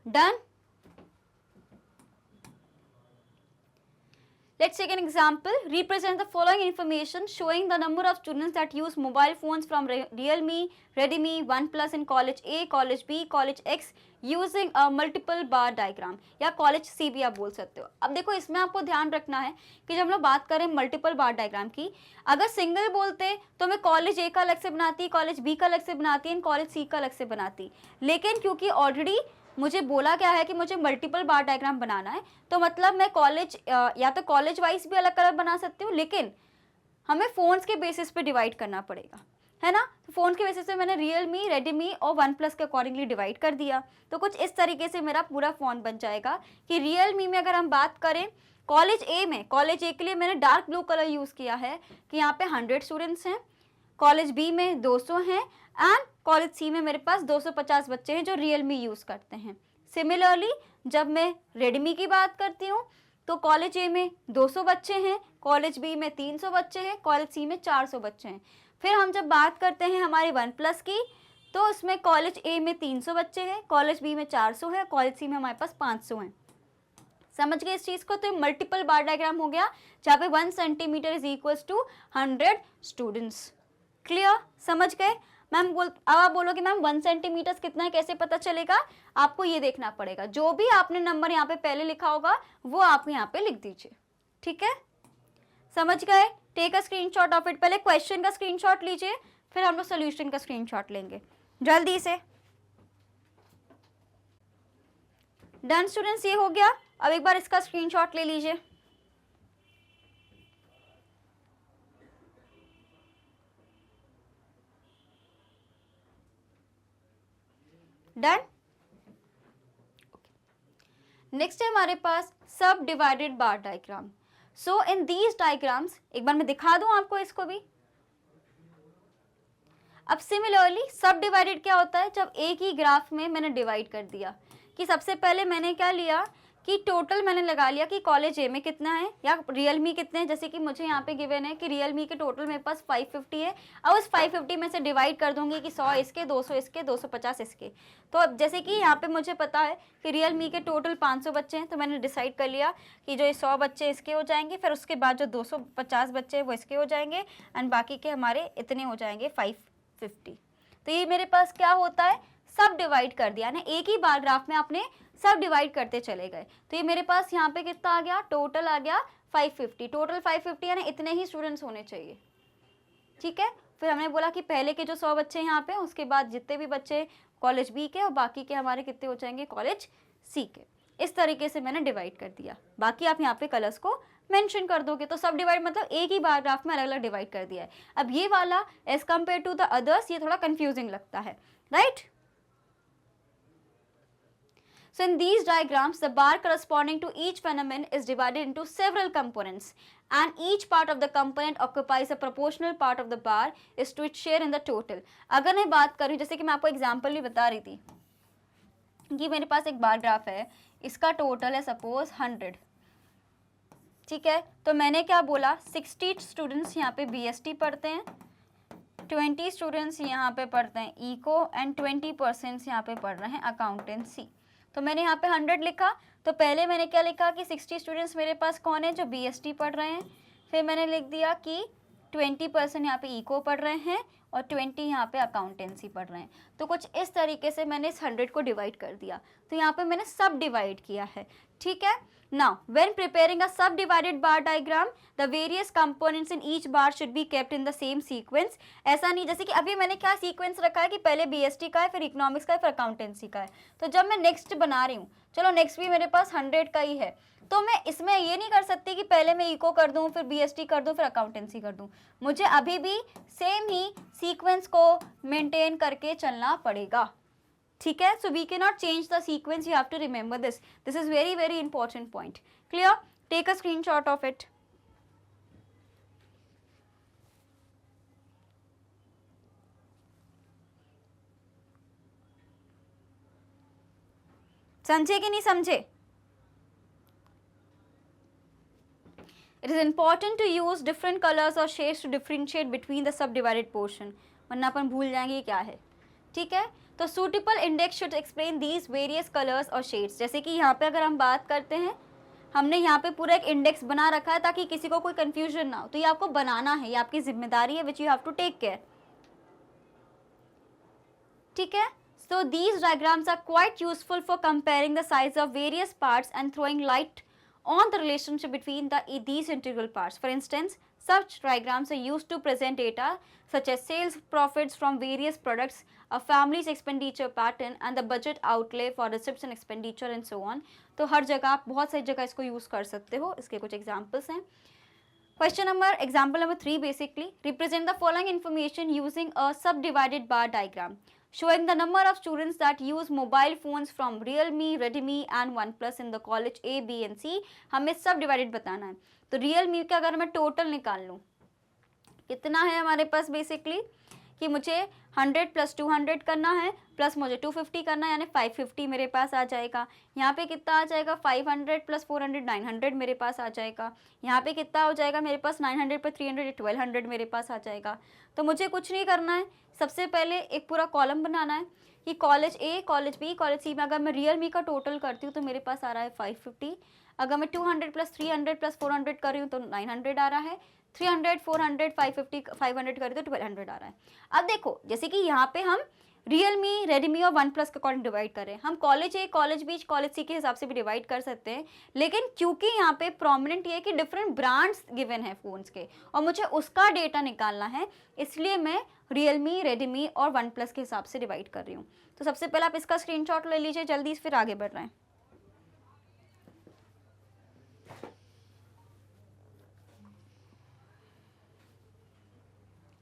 Done? Let's take an example. Represent the following information showing the number of students that use mobile phones from Realme, Redmi, OnePlus in College A, College B, College X using a multiple bar diagram, या College C भी आप बोल सकते हो। अब देखो इसमें आपको ध्यान रखना है कि जब हम लोग बात करें मल्टीपल बार डायग्राम की, अगर सिंगल बोलते तो मैं कॉलेज ए का अलग से बनाती, कॉलेज बी का अलग से बनाती एंड कॉलेज सी का अलग से बनाती, लेकिन क्योंकि ऑलरेडी मुझे बोला क्या है कि मुझे मल्टीपल बार डायग्राम बनाना है, तो मतलब मैं कॉलेज या तो कॉलेज वाइज भी अलग अलग बना सकती हूँ, लेकिन हमें फ़ोन्स के बेसिस पे डिवाइड करना पड़ेगा, है ना। तो फ़ोन के बेसिस पे मैंने रियलमी, रेडमी और वन प्लस के अकॉर्डिंगली डिवाइड कर दिया। तो कुछ इस तरीके से मेरा पूरा फ़ोन बन जाएगा कि रियलमी में अगर हम बात करें कॉलेज ए में, कॉलेज ए के लिए मैंने डार्क ब्लू कलर यूज़ किया है कि यहाँ पे 100 स्टूडेंट्स हैं, कॉलेज बी में 200 हैं एंड कॉलेज सी में मेरे पास 250 बच्चे हैं जो रियलमी यूज़ करते हैं। सिमिलरली जब मैं रेडमी की बात करती हूँ तो कॉलेज ए में 200 बच्चे हैं, कॉलेज बी में 300 बच्चे हैं, कॉलेज सी में 400 बच्चे हैं। फिर हम जब बात करते हैं हमारे वन प्लस की, तो उसमें कॉलेज ए में 300 बच्चे हैं, कॉलेज बी में 400 है, कॉलेज सी में हमारे पास 500 हैं। समझ गए इस चीज़ को? तो मल्टीपल बार डायग्राम हो गया जहाँ पे 1 centimetre is equals to 100 students. Clear? समझ गए? मैम अब आप बोलोगे मैम 1 सेंटीमीटर कितना है, कैसे पता चलेगा? आपको ये देखना पड़ेगा, जो भी आपने नंबर यहाँ पे पहले लिखा होगा वो आप यहाँ पे लिख दीजिए। ठीक है, समझ गए? Take a screenshot of it. पहले क्वेश्चन का स्क्रीनशॉट लीजिए, फिर हम लोग सोल्यूशन का स्क्रीनशॉट लेंगे जल्दी से। डन स्टूडेंट्स, ये हो गया। अब एक बार इसका स्क्रीनशॉट ले लीजिए। डन। नेक्स्ट है हमारे पास सब divided bar diagram. So in these diagrams, एक बार मैं दिखा दूं आपको इसको भी। अब सिमिलरली सब डिवाइडेड क्या होता है, जब एक ही ग्राफ में मैंने डिवाइड कर दिया कि सबसे पहले मैंने क्या लिया कि टोटल मैंने लगा लिया कि कॉलेज ए में कितना है या रियलमी कितने हैं। जैसे कि मुझे यहाँ पे गिवन है कि रियलमी के टोटल मेरे पास 550 है। अब उस 550 में से डिवाइड कर दूंगी कि 100 इसके, 200 इसके, 250 इसके। तो अब जैसे कि यहाँ पे मुझे पता है कि रियलमी के टोटल 500 बच्चे हैं, तो मैंने डिसाइड कर लिया कि जो 100 बच्चे इसके हो जाएंगे, फिर उसके बाद जो 250 बच्चे हैं वो इसके हो जाएंगे एंड बाकी के हमारे इतने हो जाएंगे 550। तो ये मेरे पास क्या होता है, सब डिवाइड कर दिया ना, एक ही बार ग्राफ में आपने सब डिवाइड करते चले गए। तो ये मेरे पास यहाँ पे कितना आ गया, टोटल आ गया 550। टोटल 550 यानी इतने ही स्टूडेंट्स होने चाहिए। ठीक है, फिर हमने बोला कि पहले के जो 100 बच्चे यहाँ पे, उसके बाद जितने भी बच्चे कॉलेज बी के और बाकी के हमारे कितने हो जाएंगे कॉलेज सी के। इस तरीके से मैंने डिवाइड कर दिया। बाकी आप यहाँ पे कलर्स को मेंशन कर दोगे। तो सब डिवाइड मतलब एक ही बार ग्राफ में अलग अलग डिवाइड कर दिया है। अब ये वाला as compare to the others ये थोड़ा कंफ्यूजिंग लगता है, right? So in these diagrams, the bar corresponding to each phenomenon is divided into several components, and each part of the component occupies a proportional part of the bar is to its share in the total. अगर मैं बात करूँ, जैसे कि मैं आपको example भी बता रही थी कि मेरे पास एक बार ग्राफ है, इसका टोटल है सपोज 100, ठीक है। तो मैंने क्या बोला, 60 स्टूडेंट्स यहाँ पे BST पढ़ते हैं, 20 स्टूडेंट्स यहाँ पे पढ़ते हैं इको, एंड 20% यहाँ पे पढ़ रहे हैं अकाउंटेंसी। तो मैंने यहाँ पे 100 लिखा, तो पहले मैंने क्या लिखा कि 60 स्टूडेंट्स मेरे पास कौन है, जो BST पढ़ रहे हैं। फिर मैंने लिख दिया कि 20% यहाँ पे इको पढ़ रहे हैं और 20 यहाँ पे अकाउंटेंसी पढ़ रहे हैं। तो कुछ इस तरीके से मैंने इस 100 को डिवाइड कर दिया, तो यहाँ पे मैंने सब डिवाइड किया है, ठीक है। Now, when preparing a subdivided bar diagram, the various components in each bar should be kept in the same sequence. ऐसा नहीं, जैसे कि अभी मैंने क्या सीक्वेंस रखा है कि पहले BST का है, फिर इकोनॉमिक्स का है, फिर अकाउंटेंसी का है। तो जब मैं नेक्स्ट बना रही हूँ, चलो नेक्स्ट भी मेरे पास 100 का ही है, तो मैं इसमें ये नहीं कर सकती कि पहले मैं इको कर दूँ, फिर BST कर दूँ, फिर अकाउंटेंसी कर दूँ। मुझे अभी भी सेम ही सीक्वेंस को मेंटेन करके चलना पड़ेगा, ठीक है। So we can not change the sequence, you have to remember this is very very important point. Clear? Take a screenshot of it. समझे कि नहीं समझे? It is important to use different colours और shades to differentiate between the sub divided portion, वरना अपन भूल जाएंगे क्या है, ठीक है। तो suitable index should explain these various colours और शेड्स। जैसे कि यहाँ पे अगर हम बात करते हैं, हमने यहाँ पे पूरा एक इंडेक्स बना रखा है ताकि किसी को कोई कंफ्यूजन ना हो, तो ये आपको बनाना है, ये आपकी जिम्मेदारी है, which you have to take care, ठीक है। So these diagrams are quite useful for comparing the size of various parts and throwing light on the relationship between these integral parts. For instance, such diagrams are used to present data such as sales profits from various products, a family's expenditure pattern, and the budget outlay for receipts and expenditure and so on. तो हर जगह आप बहुत सारी जगह इसको use कर सकते हो। इसके कुछ एग्जाम्पल्स हैं। Example number 3 basically represent the following information using a subdivided bar diagram showing the number of students that use mobile phones from Realme, Redmi and OnePlus in the college A, B and C. हमें subdivided बताना है। तो Realme का अगर मैं total निकाल लूँ, कितना है हमारे पास बेसिकली कि मुझे 100 + 200 करना है, प्लस मुझे 250 करना है, यानी 550 मेरे पास आ जाएगा। यहाँ पे कितना आ जाएगा, 500 + 400 900 मेरे पास आ जाएगा। यहाँ पे कितना हो जाएगा मेरे पास, 900 + 300 1200 मेरे पास आ जाएगा। तो मुझे कुछ नहीं करना है, सबसे पहले एक पूरा कॉलम बनाना है कि कॉलेज ए, कॉलेज बी, कॉलेज सी में अगर मैं रियलमी का टोटल करती हूँ तो मेरे पास आ रहा है 550। अगर मैं 200 + 300 + 400 कर रही हूँ तो 900 आ रहा है। 300 400 550 500 करें तो 1200 आ रहा है। अब देखो, जैसे कि यहाँ पे हम रियलमी, रेडमी और वन प्लस के अकॉर्डिंग डिवाइड कर रहे हैं, हम कॉलेज ए, कॉलेज बी, कॉलेज सी के हिसाब से भी डिवाइड कर सकते हैं, लेकिन क्योंकि यहाँ पे प्रोमिनेंट ये है कि डिफरेंट ब्रांड्स गिवन है फ़ोन्स के और मुझे उसका डेटा निकालना है, इसलिए मैं रियलमी, रेडमी और वन प्लस के हिसाब से डिवाइड कर रही हूँ। तो सबसे पहले आप इसका स्क्रीनशॉट ले लीजिए जल्दी, फिर आगे बढ़ रहे हैं।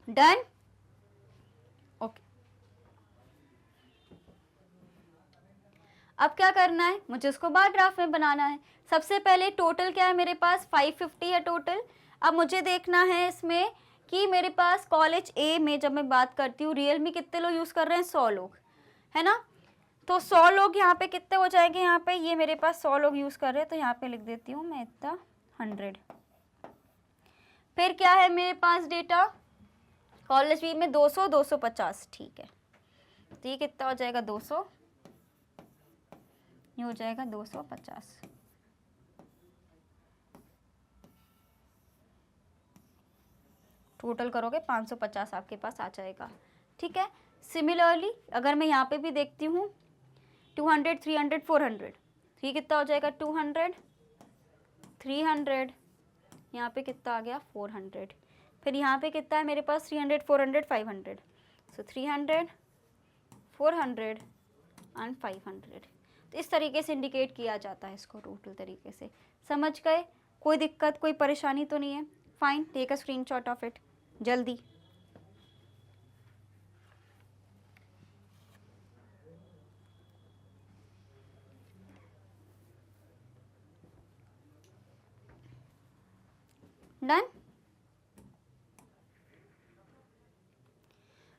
डन? ओके। अब क्या करना है, मुझे उसको बार ग्राफ में बनाना है। सबसे पहले टोटल क्या है मेरे पास, 550 है टोटल। अब मुझे देखना है इसमें कि मेरे पास कॉलेज ए में जब मैं बात करती हूँ, रियलमी कितने लोग यूज़ कर रहे हैं, 100 लोग, है ना। तो 100 लोग यहाँ पे कितने हो जाएंगे, यहाँ पे ये मेरे पास 100 लोग यूज़ कर रहे हैं, तो यहाँ पे लिख देती हूँ मैं इतना 100। फिर क्या है मेरे पास डेटा, कॉलेज बी में 200 250, ठीक है। तो ये कितना हो जाएगा, 200, ये हो जाएगा 250। टोटल करोगे 550 आपके पास आ जाएगा, ठीक है। सिमिलरली अगर मैं यहाँ पे भी देखती हूँ 200 300 400, ये कितना हो जाएगा, 200 300, यहाँ पे कितना आ गया, 400। फिर यहाँ पे कितना है मेरे पास, 300 400 500, सो 300 400 एंड 500। तो इस तरीके से इंडिकेट किया जाता है इसको टोटल तरीके से। समझ गए? कोई दिक्कत, कोई परेशानी तो नहीं है? Fine, take a screenshot of it जल्दी। डन।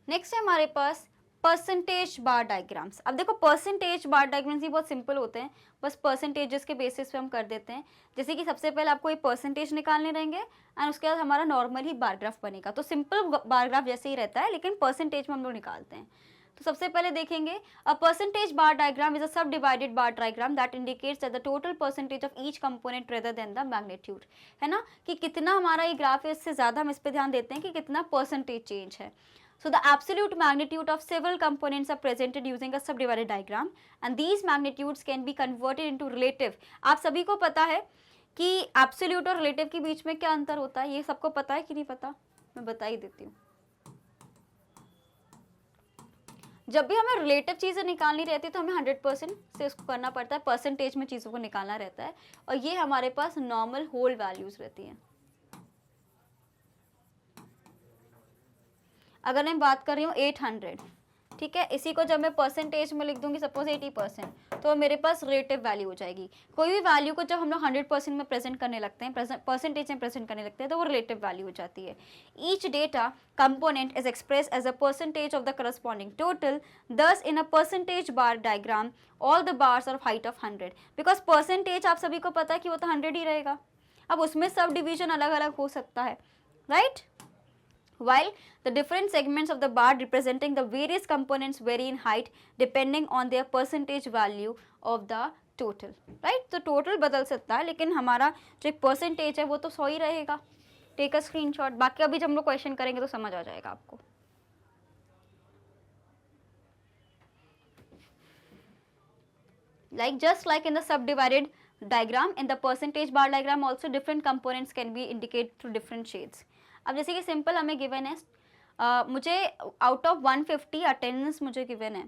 नेक्स्ट है हमारे पास परसेंटेज बार डायग्राम्स। अब देखो परसेंटेज बार डायग्राम्स ही बहुत सिंपल होते हैं, बस परसेंटेजेस के बेसिस पे हम कर देते हैं। जैसे कि सबसे पहले आपको एक परसेंटेज निकालने रहेंगे एंड उसके बाद हमारा नॉर्मल ही बार ग्राफ बनेगा। तो सिंपल बार ग्राफ जैसे ही रहता है, लेकिन परसेंटेज में हम लोग निकालते हैं। तो सबसे पहले देखेंगे a percentage bar diagram is a sub divided bar diagram that indicates that the total percentage of each component rather than the magnitude, है ना, कि कितना हमारा ये ग्राफ है, इससे ज़्यादा हम इस पर ध्यान देते हैं कि कितना परसेंटेज चेंज है। So the absolute magnitude of several components are presented using a subdivided diagram and these magnitudes can be converted into relative। आप सभी को पता है कि absolute और relative के बीच में क्या अंतर होता है, ये सबको पता है कि नहीं पता, मैं बता ही देती हूँ। जब भी हमें रिलेटिव चीज़ें निकालनी रहती है तो हमें 100% से उसको करना पड़ता है, परसेंटेज में चीज़ों को निकालना रहता है, और ये हमारे पास नॉर्मल होल वैल्यूज़ रहती हैं। अगर मैं बात कर रही हूँ 800, ठीक है, इसी को जब मैं परसेंटेज में लिख दूंगी सपोज 80%, तो मेरे पास रिलेटिव वैल्यू हो जाएगी। कोई भी वैल्यू को जब हम लोग 100% में प्रेजेंट करने लगते हैं, परसेंटेज में प्रेजेंट करने लगते हैं, तो वो रिलेटिव वैल्यू हो जाती है। Each data component is express as a percentage of the corresponding total, thus in a percentage bar diagram all the bars are height of 100। Because percentage आप सभी को पता है कि वो तो 100 ही रहेगा। अब उसमें सब डिवीजन अलग अलग हो सकता है, right? While the different segments of the bar representing the various components vary in height depending on their percentage value of the total, right? तो total बदल सकता है, लेकिन हमारा जो एक percentage है वो तो 100 ही रहेगा। Take a screenshot, बाकी अभी जब हम लोग क्वेश्चन करेंगे तो समझ आ जाएगा आपको। Just like in the subdivided diagram, in the percentage bar diagram also different components can be indicated through different shades। अब जैसे कि सिंपल हमें गिवन है, मुझे आउट ऑफ 150 अटेंडेंस मुझे गिवन है,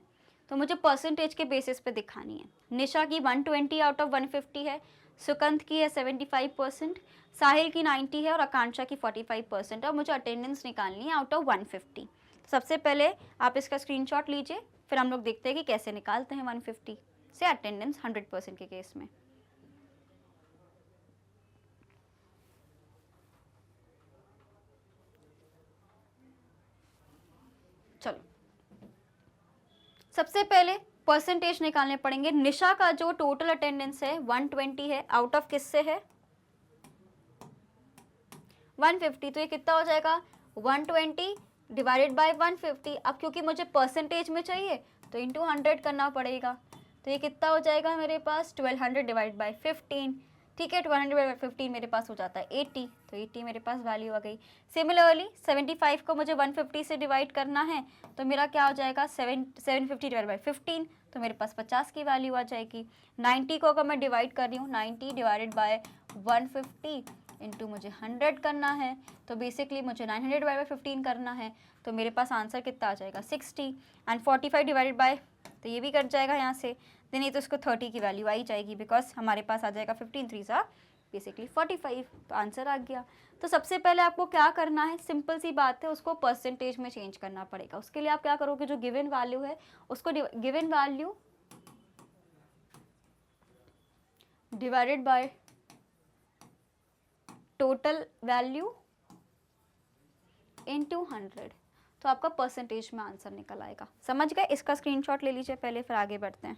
तो मुझे परसेंटेज के बेसिस पे दिखानी है। निशा की 120 आउट ऑफ 150 है, सुकंत की है 75%, साहिल की 90 है और आकांक्षा की 45%, और मुझे अटेंडेंस निकालनी है आउट ऑफ 150। सबसे पहले आप इसका स्क्रीनशॉट लीजिए, फिर हम लोग देखते हैं कि कैसे निकालते हैं 150 से अटेंडेंस 100% के केस में। चलो सबसे पहले परसेंटेज निकालने पड़ेंगे। निशा का जो टोटल अटेंडेंस है 120 है, आउट ऑफ किससे है 150, तो ये कितना हो जाएगा 120 डिवाइडेड बाय 150। अब क्योंकि मुझे परसेंटेज में चाहिए तो इंटू 100 करना पड़ेगा, तो ये कितना हो जाएगा मेरे पास 1200 डिवाइड बाय 15, ठीक है, 1200 डिवाइड बाय 15 मेरे पास हो जाता है 80, तो 80 मेरे पास वैल्यू आ गई। सिमिलरली 75 को मुझे 150 से डिवाइड करना है, तो मेरा क्या हो जाएगा 750 डिवाइड बाय 15, तो मेरे पास 50 की वैल्यू आ जाएगी। 90 को अगर मैं डिवाइड कर रही हूँ 90 डिवाइडेड बाय 150 इंटू मुझे 100 करना है, तो बेसिकली मुझे 900 डिवाइड बाय 15 करना है, तो मेरे पास आंसर कितना आ जाएगा 60। एंड 45 डिवाइडेड बाय, तो ये भी कट जाएगा यहाँ से, देन ये तो इसको 30 की वैल्यू आई जाएगी, बिकॉज हमारे पास आ जाएगा 15 3 सा बेसिकली 45, तो आंसर आ गया। तो सबसे पहले आपको क्या करना है, सिंपल सी बात है, उसको परसेंटेज में चेंज करना पड़ेगा। उसके लिए आप क्या करोगे, जो गिवन वैल्यू है उसको given value divided by total value into 100, तो आपका परसेंटेज में आंसर निकल आएगा। समझ गए? इसका स्क्रीनशॉट ले लीजिए पहले, फिर आगे बढ़ते हैं।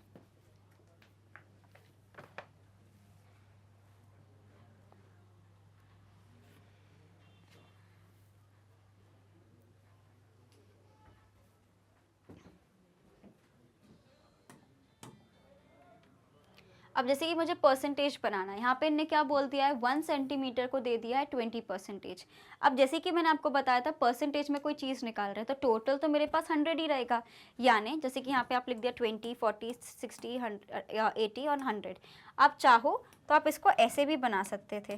अब जैसे कि मुझे परसेंटेज बनाना है, यहाँ पे इनने क्या बोल दिया है 1 सेंटीमीटर को दे दिया है 20%। अब जैसे कि मैंने आपको बताया था परसेंटेज में कोई चीज़ निकाल रहे हैं तो टोटल तो मेरे पास 100 ही रहेगा, यानी जैसे कि यहाँ पे आप लिख दिया 20 40 60 80 और 100। आप चाहो तो आप इसको ऐसे भी बना सकते थे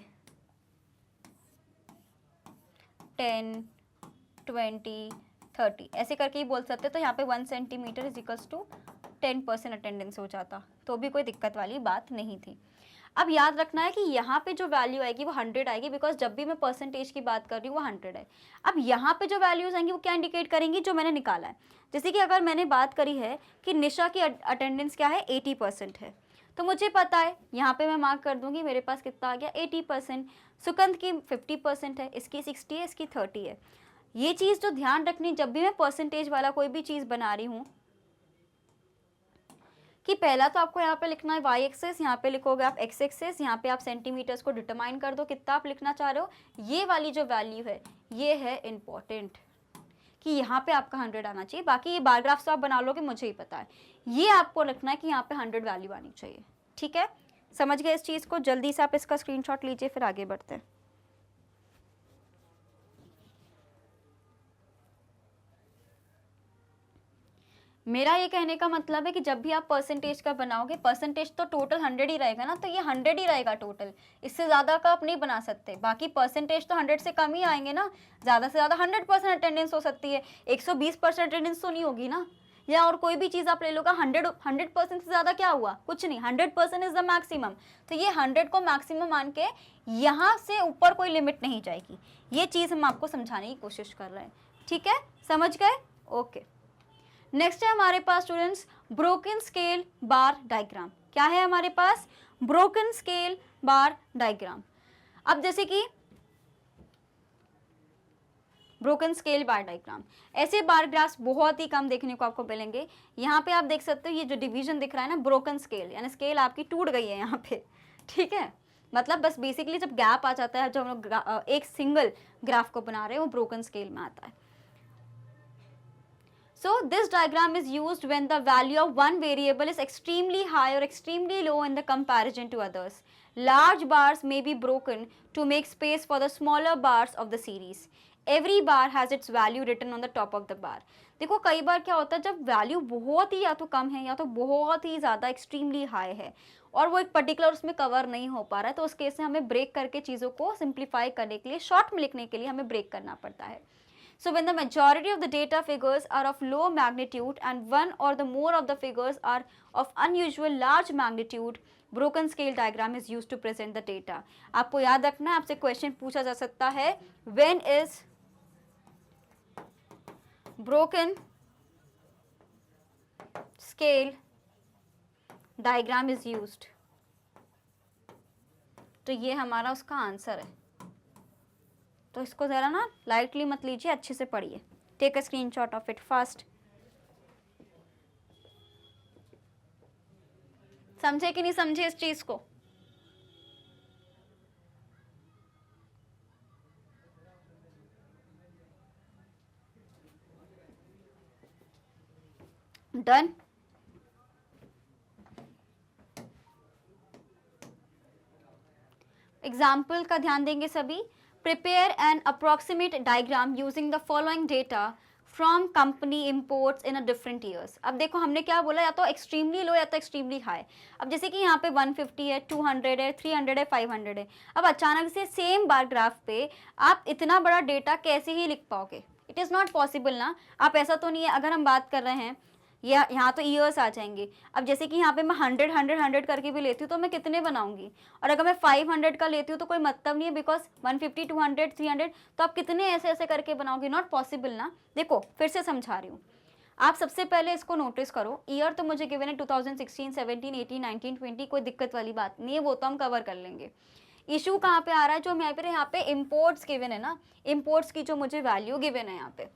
10 20 30 ऐसे करके ही बोल सकते, तो यहाँ पे 1 centimetre is equals to 10% attendance हो जाता, तो भी कोई दिक्कत वाली बात नहीं थी। अब याद रखना है कि यहाँ पे जो वैल्यू आएगी वो 100 आएगी, बिकॉज जब भी मैं परसेंटेज की बात कर रही हूँ वो 100 है। अब यहाँ पे जो वैल्यूज आएंगी वो क्या इंडिकेट करेंगी, जो मैंने निकाला है। जैसे कि अगर मैंने बात करी है कि निशा की अटेंडेंस क्या है 80% है, तो मुझे पता है, यहाँ पे मैं मार्क कर दूंगी, मेरे पास कितना आ गया 80%। सुकंत की 50% है, इसकी 60 है, इसकी 30 है। ये चीज़ जो ध्यान रखनी जब भी मैं परसेंटेज वाला कोई भी चीज़ बना रही हूँ, कि पहला तो आपको यहाँ पे लिखना है वाई एक्सेस, यहाँ पे लिखोगे आप एक्स एक्सेस, यहाँ पे आप सेंटीमीटर्स को डिटरमाइन कर दो कितना आप लिखना चाह रहे हो। ये वाली जो वैल्यू है ये है इम्पॉर्टेंट, कि यहाँ पे आपका 100 आना चाहिए। बाकी ये बार ग्राफ्स तो आप बना लोगे, मुझे ही पता है। ये आपको रखना है कि यहाँ पे 100 वैल्यू आनी चाहिए। ठीक है, समझ गए इस चीज़ को? जल्दी से आप इसका स्क्रीनशॉट लीजिए, फिर आगे बढ़ते हैं। मेरा ये कहने का मतलब है कि जब भी आप परसेंटेज का बनाओगे, परसेंटेज तो टोटल 100 ही रहेगा ना, तो ये 100 ही रहेगा टोटल, इससे ज़्यादा का आप नहीं बना सकते। बाकी परसेंटेज तो 100 से कम ही आएंगे ना, ज़्यादा से ज़्यादा 100% अटेंडेंस हो सकती है, 120% अटेंडेंस तो नहीं होगी ना। या और कोई भी चीज़ आप ले लोगा, 100% से ज़्यादा क्या हुआ, कुछ नहीं, 100% इज़ द मैक्सिमम। तो ये 100 को मैक्सिमम मान के यहाँ से ऊपर कोई लिमिट नहीं जाएगी। ये चीज़ हम आपको समझाने की कोशिश कर रहे हैं। ठीक है, समझ गए? ओके। नेक्स्ट है हमारे पास students broken scale bar diagram. क्या है हमारे पास? Broken scale bar diagram. अब जैसे कि ब्रोकन स्केल बार डायग्राम, ऐसे बार ग्राफ्स बहुत ही कम देखने को आपको मिलेंगे। यहाँ पे आप देख सकते हो ये जो डिवीजन दिख रहा है ना, ब्रोकन स्केल, यानी स्केल आपकी टूट गई है यहाँ पे। ठीक है, मतलब बस बेसिकली जब गैप आ जाता है, जब हम लोग एक सिंगल ग्राफ को बना रहे हैं, वो ब्रोकन स्केल में आता है। So this diagram is used when the value of one variable is extremely high or extremely low in the comparison to others. Large bars may be broken to make space for the smaller bars of the series. Every bar has its value written on the top of the bar. देखो कई बार क्या होता है, जब value बहुत ही या तो कम है या तो बहुत ही ज़्यादा एक्सट्रीमली हाई है और वो एक पर्टिकुलर उसमें कवर नहीं हो पा रहा है, तो उस केस में हमें ब्रेक करके चीज़ों को सिंप्लीफाई करने के लिए, शॉर्ट में लिखने के लिए हमें ब्रेक करना पड़ता है। So when the majority of the data figures are of low magnitude and one or the more of the figures are of unusual large magnitude, broken scale diagram is used to present the data. आपको याद रखना है, आपसे question पूछा जा सकता है, when is broken scale diagram is used? तो ये हमारा उसका आंसर है। तो इसको ज़रा ना लाइटली मत लीजिए, अच्छे से पढ़िए। Take a screenshot of it fast. समझे कि नहीं समझे इस चीज़ को? डन? एग्जाम्पल का ध्यान देंगे सभी। Prepare an approximate diagram using the following data from company imports in a different years. अब देखो हमने क्या बोला, या तो एक्सट्रीमली लो या तो एक्सट्रीमली हाई। अब जैसे कि यहाँ पे 150 है, 200 है, 300 है, 500 है। अब अचानक से सेम बार ग्राफ पे आप इतना बड़ा डेटा कैसे ही लिख पाओगे? इट इज़ नॉट पॉसिबल ना। आप ऐसा तो नहीं है, अगर हम बात कर रहे हैं यहाँ तो ईयर्स आ जाएंगे। अब जैसे कि यहाँ पे मैं 100 100 100 करके भी लेती हूँ तो मैं कितने बनाऊंगी, और अगर मैं 500 का लेती हूँ तो कोई मतलब नहीं है, बिकॉज 150 200 300 तो आप कितने ऐसे ऐसे करके बनाओगे? नॉट पॉसिबल ना। देखो फिर से समझा रही हूँ, आप सबसे पहले इसको नोटिस करो। ईयर तो मुझे गिवन है 2016 17 18 19 20, कोई दिक्कत वाली बात नहीं है, वो तो हम कवर कर लेंगे। इशू कहाँ पे आ रहा है? जो यहाँ पे इम्पोर्ट्स गिवन है ना, इम्पोर्ट्स की जो मुझे वैल्यू गिवन है यहाँ पे।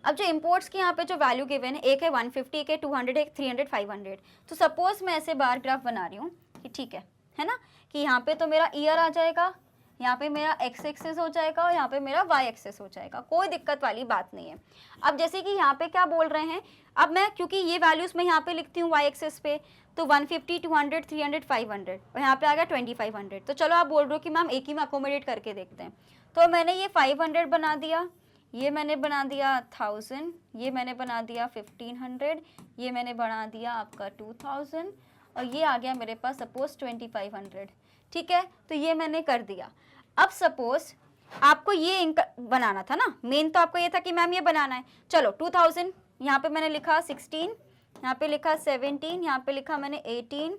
अब जो इंपोर्ट्स की यहाँ पे जो वैल्यू गिवन है, एक है 150, एक है 200, एक 300 500। तो सपोज मैं ऐसे बार ग्राफ बना रही हूँ कि ठीक है ना, कि यहाँ पे तो मेरा ईयर आ जाएगा, यहाँ पे मेरा एक्स एक्सेस हो जाएगा और यहाँ पे मेरा वाई एक्सेस हो जाएगा, कोई दिक्कत वाली बात नहीं है। अब जैसे कि यहाँ पे क्या बोल रहे हैं, अब मैं क्योंकि ये वैल्यूज़ मैं यहाँ पे लिखती हूँ वाई एक्सेस पे, तो 150 200 300 500 और यहाँ पे आ गया 2500। तो चलो आप बोल रहे हो कि मैम एक ही में अकोमोडेट करके देखते हैं। तो मैंने ये 500 बना दिया, ये मैंने बना दिया 1000, ये मैंने बना दिया 1500, ये मैंने बना दिया आपका 2000 और ये आ गया मेरे पास सपोज 2500। ठीक है, तो ये मैंने कर दिया। अब सपोज आपको ये बनाना था ना, मेन तो आपको ये था कि मैम ये बनाना है। चलो 2000 यहाँ पे मैंने लिखा 16, यहाँ पे लिखा 17, यहाँ पे लिखा मैंने 18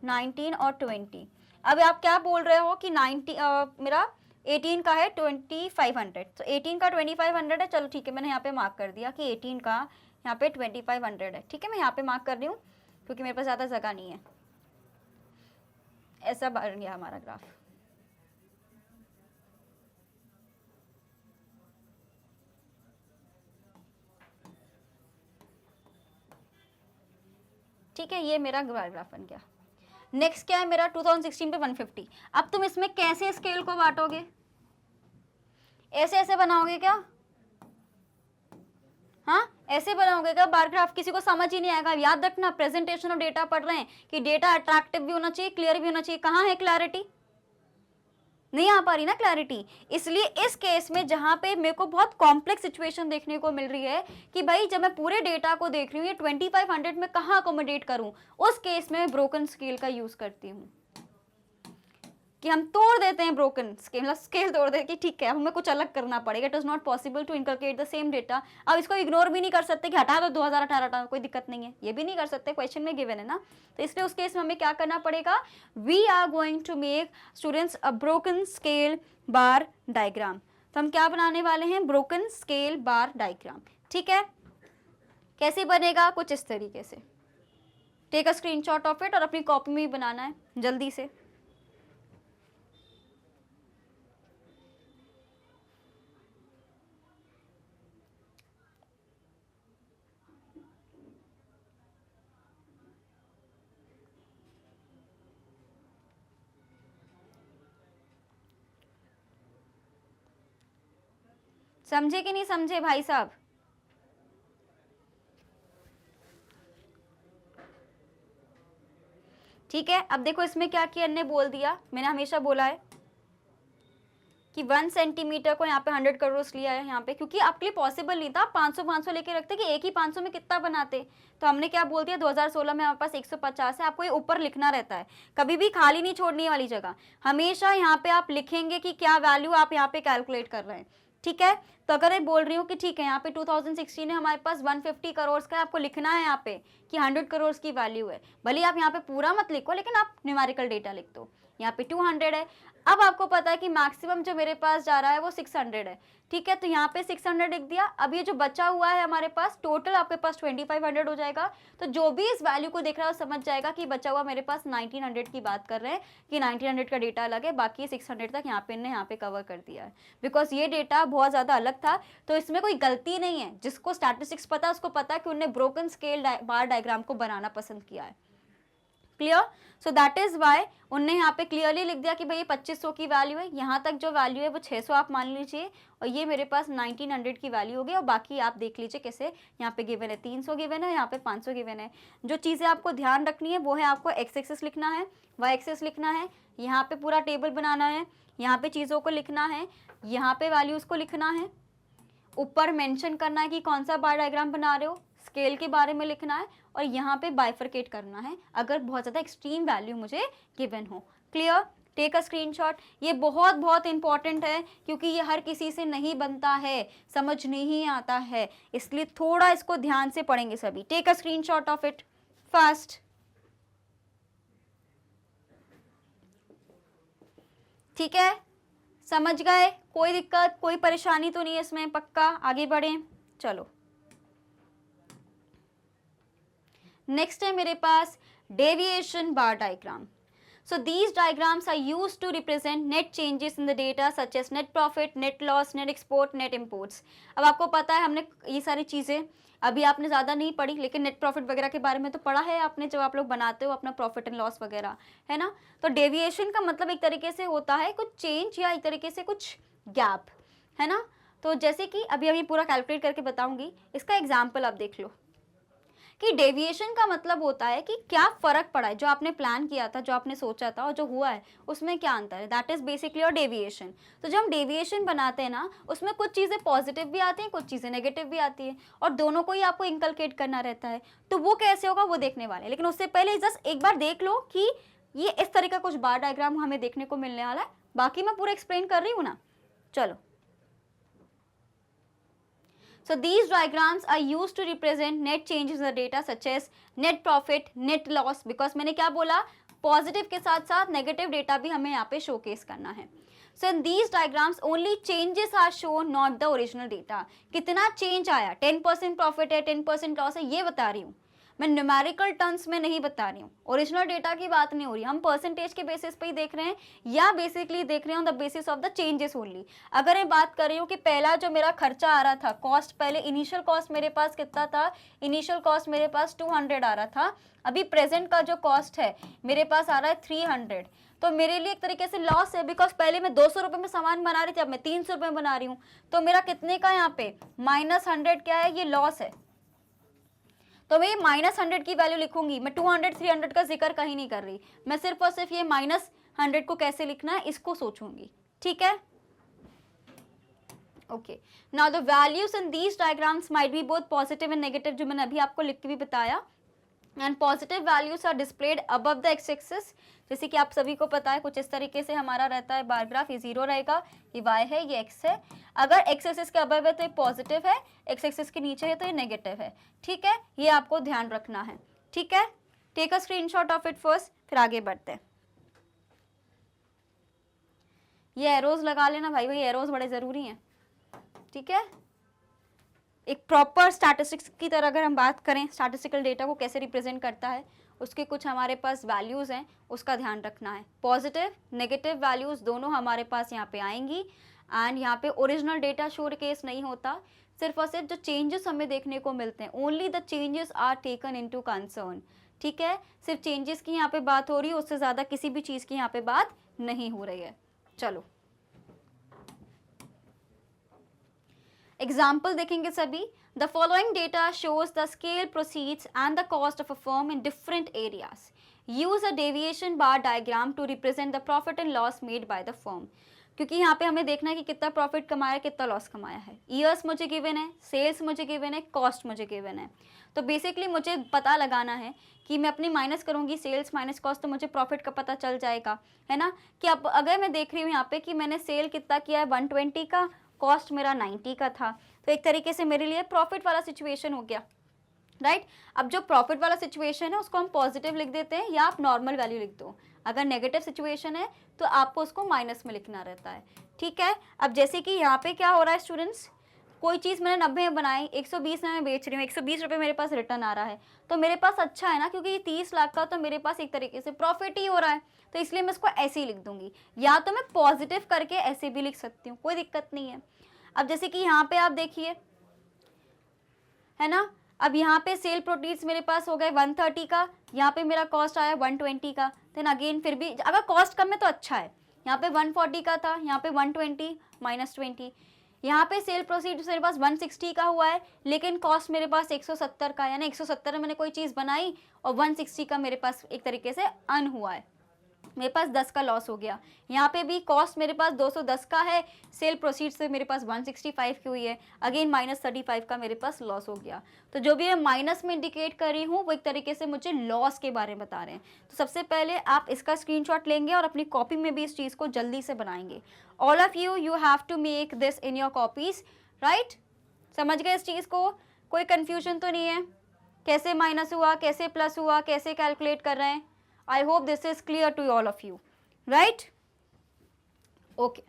19 और 20। अब आप क्या बोल रहे हो कि 90 मेरा 18 का है 2500, तो 18 का 2500 है। चलो ठीक है, मैंने यहाँ पे मार्क कर दिया कि 18 का यहाँ पे 2500 है। ठीक है, मैं यहाँ पे मार्क कर रही हूँ क्योंकि मेरे पास ज़्यादा जगह नहीं है। ऐसा बन गया हमारा ग्राफ। ठीक है, ये मेरा ग्राफ बन गया। नेक्स्ट क्या है मेरा 2016 पे 150। अब तुम इसमें कैसे स्केल को बांटोगे, ऐसे ऐसे बनाओगे क्या? हाँ, ऐसे बनाओगे क्या बार ग्राफ? किसी को समझ ही नहीं आएगा। याद रखना, प्रेजेंटेशन ऑफ डेटा पढ़ रहे हैं कि डेटा अट्रैक्टिव भी होना चाहिए, क्लियर भी होना चाहिए। कहाँ है क्लैरिटी? नहीं आ पा रही ना क्लैरिटी। इसलिए इस केस में जहां पे मेरे को बहुत कॉम्प्लेक्स सिचुएशन देखने को मिल रही है कि भाई जब मैं पूरे डेटा को देख रही हूँ ये 2500 में कहाँ अकोमोडेट करूँ, उस केस में ब्रोकन स्केल का यूज करती हूँ कि हम तोड़ देते हैं ब्रोकन स्केल, मतलब स्केल तोड़ दे कि ठीक है हमें कुछ अलग करना पड़ेगा। It is not possible to inculcate the same data. अब इसको इग्नोर भी नहीं कर सकते कि हटा दो 2018 हटा दो, कोई दिक्कत नहीं है, ये भी नहीं कर सकते, क्वेश्चन में गिवन है ना। तो इसलिए उस केस में हमें क्या करना पड़ेगा, we are going to make students a broken scale bar diagram. तो हम क्या बनाने वाले हैं, ब्रोकन स्केल बार डायग्राम। ठीक है, कैसे बनेगा, कुछ इस तरीके से। Take a screenshot of it और अपनी कॉपी में ही बनाना है जल्दी से। समझे कि नहीं समझे भाई साहब? ठीक है, अब देखो इसमें क्या किया, ने बोल दिया, मैंने हमेशा बोला है कि 1 सेंटीमीटर को यहाँ पे 100 करोड़ लिया है यहाँ पे, क्योंकि आपके लिए पॉसिबल नहीं था 500 लेके रखते कि एक ही 500 में कितना बनाते। तो हमने क्या बोल दिया, 2016 में हमारे पास 150 है। आपको ये ऊपर लिखना रहता है, कभी भी खाली नहीं छोड़ने वाली जगह, हमेशा यहाँ पे आप लिखेंगे कि क्या वैल्यू आप यहाँ पे कैलकुलेट कर रहे हैं। ठीक है, तो अगर मैं बोल रही हूँ कि ठीक है यहाँ पे 2016 में हमारे पास 150 करोड़ का, आपको लिखना है यहाँ पे कि 100 करोड़ की वैल्यू है। भले आप यहाँ पे पूरा मत लिखो, लेकिन आप न्यूमेरिकल डेटा लिख दो। यहाँ पे 200 है। अब आपको पता है कि मैक्सिमम जो मेरे पास जा रहा है वो 600 है। ठीक है, तो यहाँ पे 600 लिख दिया। अब ये जो बचा हुआ है हमारे पास, टोटल आपके पास 2500 हो जाएगा। तो जो भी इस वैल्यू को देख रहा है वो समझ जाएगा कि बचा हुआ मेरे पास 1900 की बात कर रहे हैं, कि 1900 का डेटा अलग है, बाकी 600 तक यहाँ पे इन्हें यहाँ पे कवर कर दिया है। बिकॉज ये डेटा बहुत ज़्यादा अलग था, तो इसमें कोई गलती नहीं है। जिसको स्टैटिस्टिक्स पता है उसको पता है कि उन्होंने ब्रोकन स्केल बार डायग्राम को बनाना पसंद किया है। Clear? So that is why उनने यहाँ पे क्लियरली लिख दिया कि भाई ये 2500 की वैल्यू है, यहाँ तक जो वैल्यू है वो 600 आप मान लीजिए, और ये मेरे पास 1900 की वैल्यू हो गई। और बाकी आप देख लीजिए कैसे, यहाँ पे गिवन है 300 गिवन है, यहाँ पे 500 गिवन है। जो चीज़ें आपको ध्यान रखनी है वो है, आपको एक्स एक्सिस लिखना है, वाई एक्सिस लिखना है, यहाँ पे पूरा टेबल बनाना है, यहाँ पे चीज़ों को लिखना है, यहाँ पे वैल्यूज़ को लिखना है, ऊपर मेंशन करना है कि कौन सा बार डायग्राम बना रहे हो, स्केल के बारे में लिखना है, और यहाँ पे बाइफरकेट करना है अगर बहुत ज़्यादा एक्सट्रीम वैल्यू मुझे गिवन हो। क्लियर? Take a screenshot. ये बहुत बहुत इंपॉर्टेंट है, क्योंकि ये हर किसी से नहीं बनता है, समझ नहीं आता है, इसलिए थोड़ा इसको ध्यान से पढ़ेंगे सभी। Take a screenshot of it fast. ठीक है, समझ गए? कोई दिक्कत, कोई परेशानी तो नहीं है इसमें? पक्का? आगे बढ़ें, चलो। नेक्स्ट है मेरे पास deviation bar diagram. So these diagrams are used to represent net changes in the data such as net profit, net loss, net export, net imports. अब आपको पता है हमने ये सारी चीज़ें अभी आपने ज़्यादा नहीं पढ़ी, लेकिन नेट प्रॉफिट वगैरह के बारे में तो पढ़ा है आपने जब आप लोग बनाते हो अपना प्रॉफिट एंड लॉस वगैरह, है ना। तो डेविएशन का मतलब एक तरीके से होता है कुछ चेंज या एक तरीके से कुछ गैप, है ना। तो जैसे कि अभी अभी पूरा कैलकुलेट करके बताऊंगी, इसका एग्जाम्पल आप देख लो कि डेविएशन का मतलब होता है कि क्या फर्क पड़ा है, जो आपने प्लान किया था, जो आपने सोचा था और जो हुआ है उसमें क्या अंतर है। That is basically your deviation. तो जब हम डेविएशन बनाते हैं ना, उसमें कुछ चीज़ें पॉजिटिव भी आती हैं, कुछ चीज़ें नेगेटिव भी आती हैं, और दोनों को ही आपको इंकलकेट करना रहता है। तो वो कैसे होगा वो देखने वाले हैं, लेकिन उससे पहले जस्ट एक बार देख लो कि ये इस तरह का कुछ बार डायग्राम हमें देखने को मिलने वाला है। बाकी मैं पूरा एक्सप्लेन कर रही हूँ ना, चलो। So these diagrams are used to represent net changes in the data such as net profit, net loss, because मैंने क्या बोला, पॉजिटिव के साथ साथ नेगेटिव डेटा भी हमें यहाँ पे शोकेस करना है। So in these diagrams only changes are shown, not the original data. कितना चेंज आया, 10% प्रॉफिट है, 10% लॉस है, ये बता रही हूँ। मैं न्यूमेरिकल टर्म्स में नहीं बता रही हूँ, ओरिजिनल डेटा की बात नहीं हो रही, हम परसेंटेज के बेसिस पे ही देख रहे हैं या बेसिकली देख रहे हैं on the basis of the changes only. अगर मैं बात कर रही हूँ कि पहला जो मेरा खर्चा आ रहा था, कॉस्ट, पहले इनिशियल कॉस्ट मेरे पास कितना था, इनिशियल कॉस्ट मेरे पास 200 आ रहा था, अभी प्रेजेंट का जो कॉस्ट है मेरे पास आ रहा है 300, तो मेरे लिए एक तरीके से लॉस है, बिकॉज पहले मैं 200 रुपये में सामान बना रही थी, अब मैं 300 रुपये में बना रही हूँ, तो मेरा कितने का यहाँ पे -100 क्या है, ये लॉस है। तो मैं ये -100 की वैल्यू लिखूंगी, मैं 200 300 का जिक्र कहीं नहीं कर रही, मैं सिर्फ और सिर्फ ये -100 को कैसे लिखना है इसको सोचूंगी, ठीक है। Okay, now the values in these diagrams might be both positive and negative, जो मैंने अभी आपको लिख के भी बताया, and positive values are displayed above the X axis, जैसे कि आप सभी को पता है कुछ इस तरीके से हमारा रहता है बार ग्राफ, ये 0 रहेगा, ये y है, ये x है, अगर एक्स एक्सिस के अबव है तो ये पॉजिटिव है, एक्स एक्सिस के नीचे है तो ये नेगेटिव है, ठीक है, ये आपको ध्यान रखना है, ठीक है। Take a screenshot of it first, फिर आगे बढ़ते हैं। ये एरोज लगा लेना भाई, एरोज बड़े जरूरी हैं, ठीक है। एक प्रॉपर स्टैटिस्टिक्स की तरह अगर हम बात करें, स्टैटिस्टिकल डेटा को कैसे रिप्रेजेंट करता है, उसके कुछ हमारे पास वैल्यूज़ हैं, उसका ध्यान रखना है। पॉजिटिव नेगेटिव वैल्यूज़ दोनों हमारे पास यहाँ पे आएंगी, एंड यहाँ पे ओरिजिनल डेटा शोर केस नहीं होता, सिर्फ और सिर्फ जो चेंजेस हमें देखने को मिलते हैं, only the changes are taken into concern, ठीक है। सिर्फ चेंजेस की यहाँ पे बात हो रही है, उससे ज़्यादा किसी भी चीज़ की यहाँ पे बात नहीं हो रही है। चलो एग्जाम्पल देखेंगे सभी। The following data shows the scale proceeds and the cost of a firm in different areas. Use a deviation bar diagram to represent the profit and loss made by the firm, क्योंकि यहाँ पे हमें देखना है कि कितना profit कमाया है, कितना लॉस कमाया है। ईयर्स मुझे गिवन है, सेल्स मुझे गिवन है, कॉस्ट मुझे गिवन है, तो बेसिकली मुझे पता लगाना है कि मैं अपनी माइनस करूँगी सेल्स माइनस कॉस्ट, तो मुझे प्रॉफिट का पता चल जाएगा, है ना। कि अब अगर मैं देख रही हूँ यहाँ पे कि मैंने सेल कितना किया है 120 का, कॉस्ट मेरा 90 का था, तो एक तरीके से मेरे लिए प्रॉफिट वाला सिचुएशन हो गया, राइट। अब जो प्रॉफिट वाला सिचुएशन है उसको हम पॉजिटिव लिख देते हैं या आप नॉर्मल वैल्यू लिख दो, अगर नेगेटिव सिचुएशन है तो आपको उसको माइनस में लिखना रहता है, ठीक है। अब जैसे कि यहाँ पे क्या हो रहा है स्टूडेंट्स, कोई चीज़ मैंने 90 में बनाई, 120 में मैं बेच रही हूँ, 120 रुपये मेरे पास रिटर्न आ रहा है, तो मेरे पास अच्छा है ना, क्योंकि ये 30 लाख का, तो मेरे पास एक तरीके से प्रॉफिट ही हो रहा है, तो इसलिए मैं इसको ऐसे ही लिख दूंगी, या तो मैं पॉजिटिव करके ऐसे भी लिख सकती हूँ, कोई दिक्कत नहीं है। अब जैसे कि यहाँ पे आप देखिए, है ना, अब यहाँ पे सेल प्रोसीड्स मेरे पास हो गए 130 का, यहाँ पे मेरा कॉस्ट आया 120 का, देन अगेन फिर भी अगर कॉस्ट कम है तो अच्छा है, यहाँ पे 140 का था, यहाँ पे 120 -20, यहाँ पे सेल प्रोसीड्स मेरे पास 160 का हुआ है, लेकिन कॉस्ट मेरे पास 170 का, यानी 170 में मैंने कोई चीज़ बनाई और 160 का मेरे पास एक तरीके से अर्न हुआ है, मेरे पास 10 का लॉस हो गया। यहाँ पे भी कॉस्ट मेरे पास 210 का है, सेल प्रोसीड से मेरे पास 165 की हुई है, अगेन -35 का मेरे पास लॉस हो गया। तो जो भी मैं माइनस में इंडिकेट कर रही हूँ वो एक तरीके से मुझे लॉस के बारे में बता रहे हैं। तो सबसे पहले आप इसका स्क्रीनशॉट लेंगे और अपनी कॉपी में भी इस चीज़ को जल्दी से बनाएंगे। All of you have to make this in your copies, right. समझ गए इस चीज़ को, कोई कन्फ्यूजन तो नहीं है, कैसे माइनस हुआ, कैसे प्लस हुआ, कैसे कैलकुलेट कर रहे हैं। I hope this is clear to all of you, right? Okay.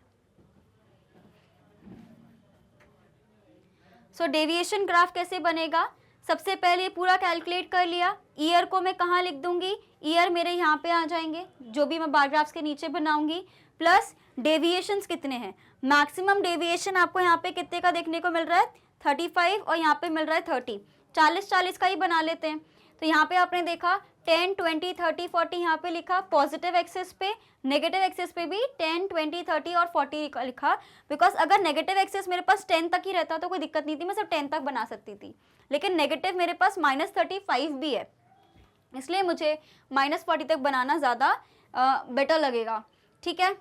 So deviation graph कैसे बनेगा, सबसे पहले पूरा कैलकुलेट कर लिया, ईयर को मैं कहाँ लिख दूंगी, ईयर मेरे यहाँ पे आ जाएंगे जो भी मैं बार ग्राफ्स के नीचे बनाऊंगी, प्लस डेविएशंस कितने हैं, मैक्सिमम डेविएशन आपको यहाँ पे कितने का देखने को मिल रहा है 35 और यहाँ पे मिल रहा है 30, 40 का ही बना लेते हैं। तो यहाँ पे आपने देखा 10 20 30 40 यहाँ पे लिखा, पॉजिटिव एक्सेस पे, नेगेटिव एक्सेस पे भी 10 20 30 और 40 लिखा, बिकॉज अगर नेगेटिव एक्सेस मेरे पास 10 तक ही रहता तो कोई दिक्कत नहीं थी, मैं सिर्फ 10 तक बना सकती थी, लेकिन नेगेटिव मेरे पास -35 भी है, इसलिए मुझे -40 तक बनाना ज़्यादा बेटर लगेगा, ठीक है।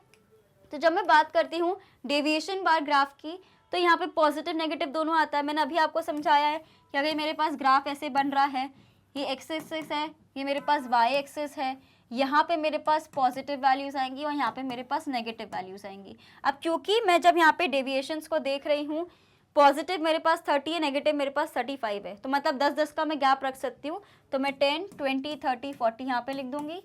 तो जब मैं बात करती हूँ डेविएशन बार ग्राफ की, तो यहाँ पे पॉजिटिव नेगेटिव दोनों आता है। मैंने अभी आपको समझाया है कि अगर मेरे पास ग्राफ ऐसे बन रहा है, ये एक्स एक्सिस है, ये मेरे पास वाई एक्सिस है, यहाँ पे मेरे पास पॉजिटिव वैल्यूज़ आएंगी और यहाँ पे मेरे पास नेगेटिव वैल्यूज़ आएंगी। अब क्योंकि मैं जब यहाँ पे डेविएशंस को देख रही हूँ, पॉजिटिव मेरे पास 30 है, नेगेटिव मेरे पास 35 है, तो मतलब 10-10 का मैं गैप रख सकती हूँ, तो मैं 10 20 30 40 यहाँ पे लिख दूंगी।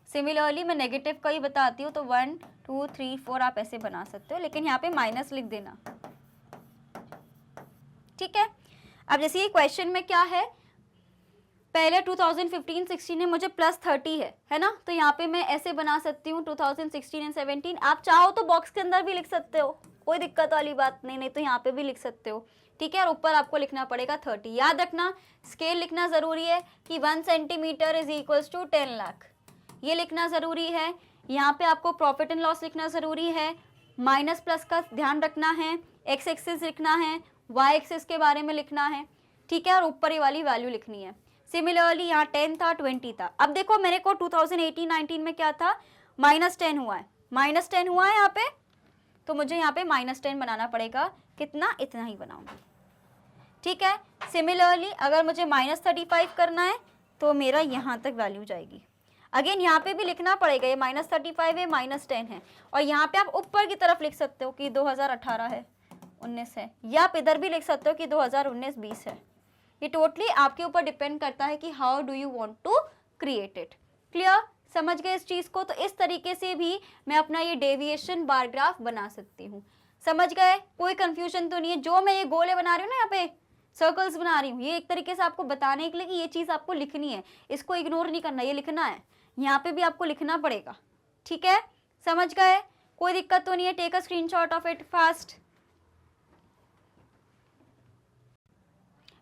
सिमिलरली मैं नेगेटिव का ही बताती हूँ, तो 1 2 3 4 आप ऐसे बना सकते हो, लेकिन यहाँ पे माइनस लिख देना, ठीक है। अब जैसे ये क्वेश्चन में क्या है, पहले 2015-16 में मुझे +30 है ना, तो यहाँ पे मैं ऐसे बना सकती हूँ 2016 एंड 17। आप चाहो तो बॉक्स के अंदर भी लिख सकते हो, कोई दिक्कत वाली बात नहीं, नहीं तो यहाँ पे भी लिख सकते हो, ठीक है। और ऊपर आपको लिखना पड़ेगा 30। याद रखना स्केल लिखना ज़रूरी है कि 1 centimetre is equals to 10 lakh, ये लिखना ज़रूरी है। यहाँ पे आपको प्रॉफिट एंड लॉस लिखना ज़रूरी है, माइनस प्लस का ध्यान रखना है, एक्स एक्सिस लिखना है, वाई एक्सिस के बारे में लिखना है, ठीक है। और ऊपर ये वाली वैल्यू लिखनी है। सिमिलरली यहाँ 10 था, 20 था। अब देखो मेरे को 2018-19 में क्या था, -10 हुआ है, -10 हुआ है यहाँ पे, तो मुझे यहाँ पे -10 बनाना पड़ेगा। कितना, इतना ही बनाऊंगी, ठीक है। सिमिलरली अगर मुझे -35 करना है तो मेरा यहाँ तक वैल्यू जाएगी। अगेन यहाँ पे भी लिखना पड़ेगा, ये -35 है, -10 है, और यहाँ पे आप ऊपर की तरफ लिख सकते हो कि 2018 है, 19 है, या आप इधर भी लिख सकते हो कि 2019-20 है। ये टोटली आपके ऊपर डिपेंड करता है कि how do you want to create it. Clear, समझ गए इस चीज़ को। तो इस तरीके से भी मैं अपना ये डेविएशन बार ग्राफ बना सकती हूँ। समझ गए, कोई कंफ्यूजन तो नहीं है। जो मैं ये गोले बना रही हूँ ना, यहाँ पे सर्कल्स बना रही हूँ, ये एक तरीके से आपको बताने के लिए कि ये चीज़ आपको लिखनी है, इसको इग्नोर नहीं करना, ये लिखना है। यहाँ पे भी आपको लिखना पड़ेगा, ठीक है। समझ गए, कोई दिक्कत तो नहीं है। Take a screenshot of it fast.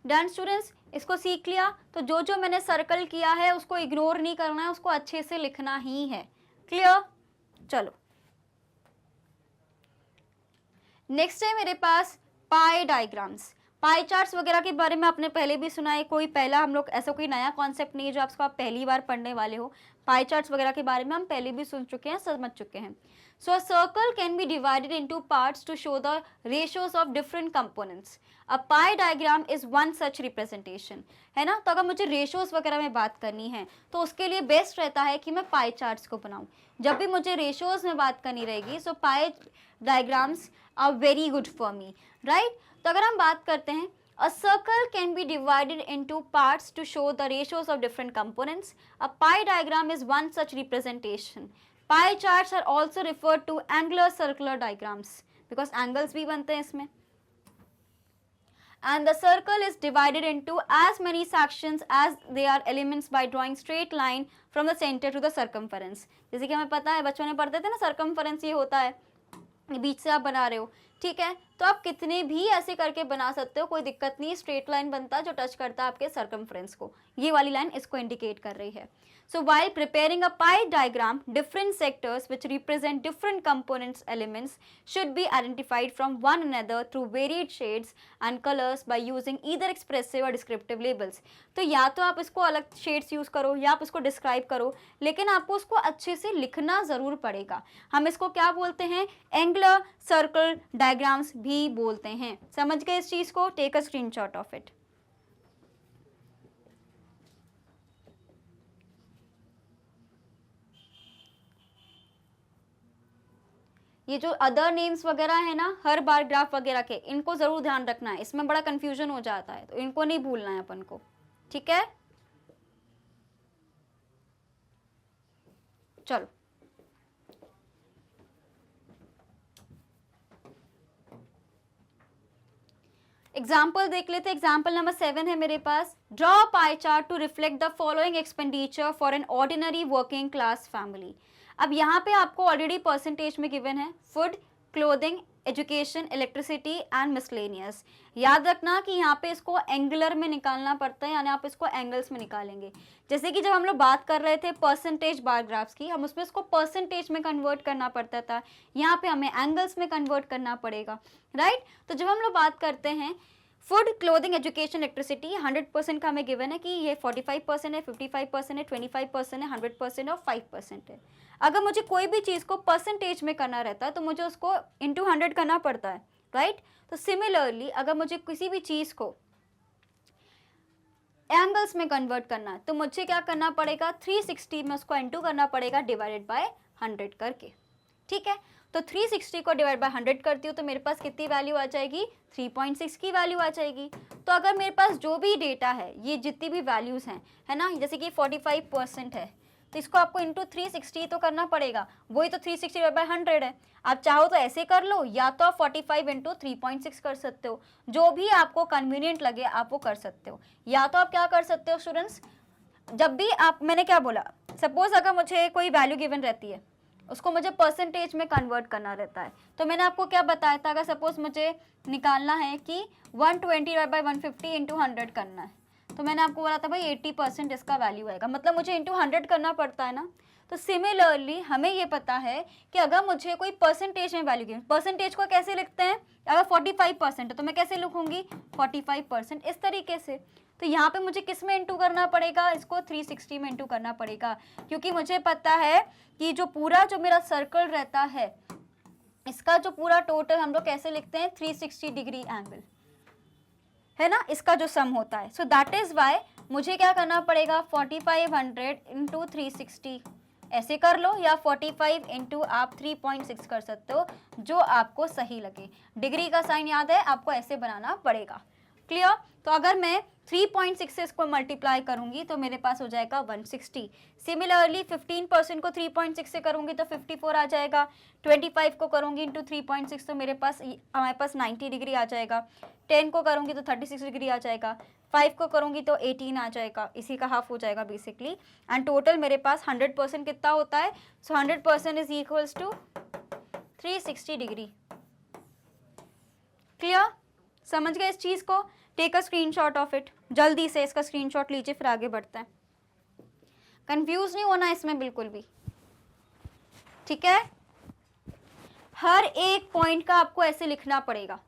Done students, इसको सीख लिया। तो जो जो मैंने सर्कल किया है उसको इग्नोर नहीं करना है, उसको अच्छे से लिखना ही है। क्लियर, चलो नेक्स्ट है मेरे पास पाई डायग्राम्स। पाई चार्ट्स वगैरह के बारे में आपने पहले भी सुना है, कोई पहला हम लोग ऐसा कोई नया कॉन्सेप्ट नहीं है जो आप पहली बार पढ़ने वाले हो। पाई चार्ट्स वगैरह के बारे में हम पहले भी सुन चुके हैं, समझ चुके हैं। So a circle can be divided into parts to show the ratios of different components. A pie diagram is one such representation, है ना। तो अगर मुझे रेशियोज वगैरह में बात करनी है तो उसके लिए बेस्ट रहता है कि मैं पाई चार्ट्स को बनाऊं। जब भी मुझे रेशियोज में बात करनी रहेगी, so pie diagrams are very good for me, right. तो अगर हम बात करते हैं, a circle can be divided into parts to show the ratios of different components. A pie diagram is one such representation. Pie charts are also referred to angular circular diagrams because angles भी बनते हैं इसमें. And the circle is divided into as many sections as they are elements by drawing straight line from the center to the circumference. जैसे कि हमें पता है, बचपन में पढ़ते थे ना, circumference ये होता है, बीच से आप बना रहे हो, ठीक है। तो आप कितने भी ऐसे करके बना सकते हो, कोई दिक्कत नहीं। स्ट्रेट लाइन बनता है जो टच करता है आपके सर्कमफ्रेंस को, ये वाली लाइन इसको इंडिकेट कर रही है। सो while preparing a pie diagram, different sectors which represent different components elements should be identified from one another through varied shades and colours by using either expressive और डिस्क्रिप्टिव लेबल्स। तो या तो आप इसको अलग शेड्स यूज करो या आप इसको डिस्क्राइब करो, लेकिन आपको उसको अच्छे से लिखना जरूर पड़ेगा। हम इसको क्या बोलते हैं, एंगुलर सर्कल डायग्राम्स भी बोलते हैं। समझ गए इस चीज को। Take a screenshot of it. ये जो अदर नेम्स वगैरह है ना, हर बार ग्राफ वगैरह के, इनको जरूर ध्यान रखना है, इसमें बड़ा कंफ्यूजन हो जाता है, तो इनको नहीं भूलना है अपन को, ठीक है। चलो एग्जाम्पल देख लेते हैं। एग्जाम्पल नंबर 7 है मेरे पास। Draw pie chart to reflect the following expenditure for an ordinary working class family. अब यहाँ पे आपको ऑलरेडी परसेंटेज में गिवन है, food, clothing, education, electricity and miscellaneous. याद रखना कि यहाँ पे इसको एंगुलर में निकालना पड़ता है, यानी आप इसको एंगल्स में निकालेंगे। जैसे कि जब हम लोग बात कर रहे थे परसेंटेज बार ग्राफ्स की, हम उसमें इसको परसेंटेज में कन्वर्ट करना पड़ता था, यहाँ पे हमें एंगल्स में कन्वर्ट करना पड़ेगा, राइट। तो जब हम लोग बात करते हैं फूड, क्लोथिंग, एजुकेशन, इलेक्ट्रिसिटी, 100% का हमें गिवन है कि ये 45% है, 55% है, 25% है, 100% और 5% है। अगर मुझे कोई भी चीज़ को परसेंटेज में करना रहता है तो मुझे उसको इंटू 100 करना पड़ता है, राइट। तो सिमिलरली अगर मुझे किसी भी चीज़ को एंगल्स में कन्वर्ट करना है तो मुझे क्या करना पड़ेगा, 360 में उसको इंटू करना पड़ेगा डिवाइडेड बाय 100 करके, ठीक है। तो 360 को डिवाइड बाय 100 करती हूँ तो मेरे पास कितनी वैल्यू आ जाएगी, 3.6 की वैल्यू आ जाएगी। तो अगर मेरे पास जो भी डेटा है, ये जितनी भी वैल्यूज़ हैं, है ना, जैसे कि 45% है, तो तो इसको आपको इंटू 360 तो करना पड़ेगा, वही तो 360/100 है। आप चाहो तो ऐसे कर लो, या तो आप 45 इंटू 3.6 कर सकते हो, जो भी आपको कन्वीनियंट लगे आप वो कर सकते हो। या तो आप क्या कर सकते हो स्टूडेंट्स, जब भी आप, मैंने क्या बोला, सपोज अगर मुझे कोई वैल्यू गिवन रहती है, उसको मुझे परसेंटेज में कन्वर्ट करना रहता है, तो मैंने आपको क्या बताया था, अगर सपोज मुझे निकालना है कि 120/150 इंटू 100 करना है, तो मैंने आपको बोला था भाई 80% इसका वैल्यू आएगा, मतलब मुझे इंटू 100 करना पड़ता है ना। तो सिमिलरली हमें ये पता है कि अगर मुझे कोई परसेंटेज में वैल्यू गिवन, परसेंटेज को कैसे लिखते हैं, अगर 45% है तो मैं कैसे लिखूंगी 45% इस तरीके से। तो यहाँ पे मुझे किस में इंटू करना पड़ेगा, इसको 360 में इंटू करना पड़ेगा, क्योंकि मुझे पता है कि जो पूरा जो मेरा सर्कल रहता है, इसका जो पूरा टोटल हम लोग कैसे लिखते हैं 360 डिग्री एंगल है ना, इसका जो सम होता है। सो दैट इज वाई मुझे क्या करना पड़ेगा 4500 इंटू 360 ऐसे कर लो, या 45 इंटू आप 3.6 कर सकते हो, जो आपको सही लगे। डिग्री का साइन याद है, आपको ऐसे बनाना पड़ेगा। क्लियर? तो अगर मैं 3.6 से इसको मल्टीप्लाई करूंगी तो मेरे पास हो जाएगा 160। सिमिलरली 15% को 3.6 से करूंगी तो 54 आ जाएगा। 25 को करूंगी इंटू 3.6 तो हमारे पास 90 डिग्री आ जाएगा। 10 को करूंगी तो 36 डिग्री आ जाएगा। 5 को करूंगी तो 18 आ जाएगा, इसी का हाफ हो जाएगा बेसिकली। एंड टोटल मेरे पास 100% कितना होता है, so 100% is equals to 360 degree. Clear? समझ गए इस चीज को? Take a screenshot of it, जल्दी से इसका स्क्रीनशॉट लीजिए, फिर आगे बढ़ते हैं। कंफ्यूज नहीं होना इसमें बिल्कुल भी, ठीक है? हर एक पॉइंट का आपको ऐसे लिखना पड़ेगा।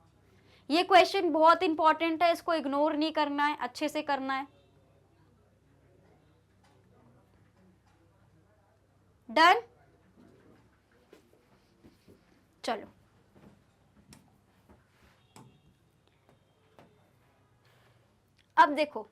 ये क्वेश्चन बहुत इंपॉर्टेंट है, इसको इग्नोर नहीं करना है, अच्छे से करना है। डन? चलो अब देखो,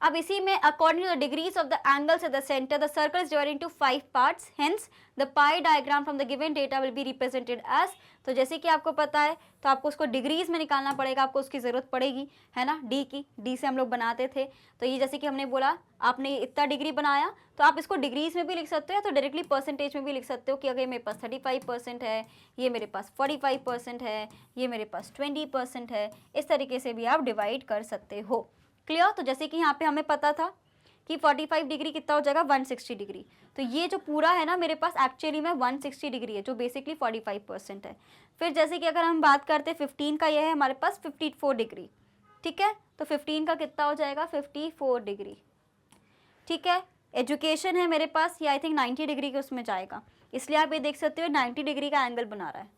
अब इसी में according to the degrees of the angles at the centre the circle is divided into 5 parts, hence the pie diagram from the given data will be represented as. तो जैसे कि आपको पता है, तो आपको उसको डिग्रीज में निकालना पड़ेगा, आपको उसकी जरूरत पड़ेगी, है ना, डी की। डी से हम लोग बनाते थे, तो ये जैसे कि हमने बोला आपने इतना डिग्री बनाया, तो आप इसको डिग्रीज में भी लिख सकते हो, या तो डायरेक्टली परसेंटेज में भी लिख सकते हो कि अगर मेरे पास 35% है, ये मेरे पास 45% है, ये मेरे पास 20% है, इस तरीके से भी आप डिवाइड कर सकते हो। क्लियर? तो जैसे कि यहाँ पे हमें पता था कि 45 डिग्री कितना हो जाएगा 160 डिग्री, तो ये जो पूरा है ना मेरे पास एक्चुअली में 160 डिग्री है, जो बेसिकली 45% है। फिर जैसे कि अगर हम बात करते हैं 15 का, ये है हमारे पास 54 डिग्री, ठीक है, तो 15 का कितना हो जाएगा 54 डिग्री, ठीक है। एजुकेशन है मेरे पास, ये आई थिंक 90 डिग्री के उसमें जाएगा, इसलिए आप ये देख सकते हो 90 डिग्री का एंगल बना रहा है,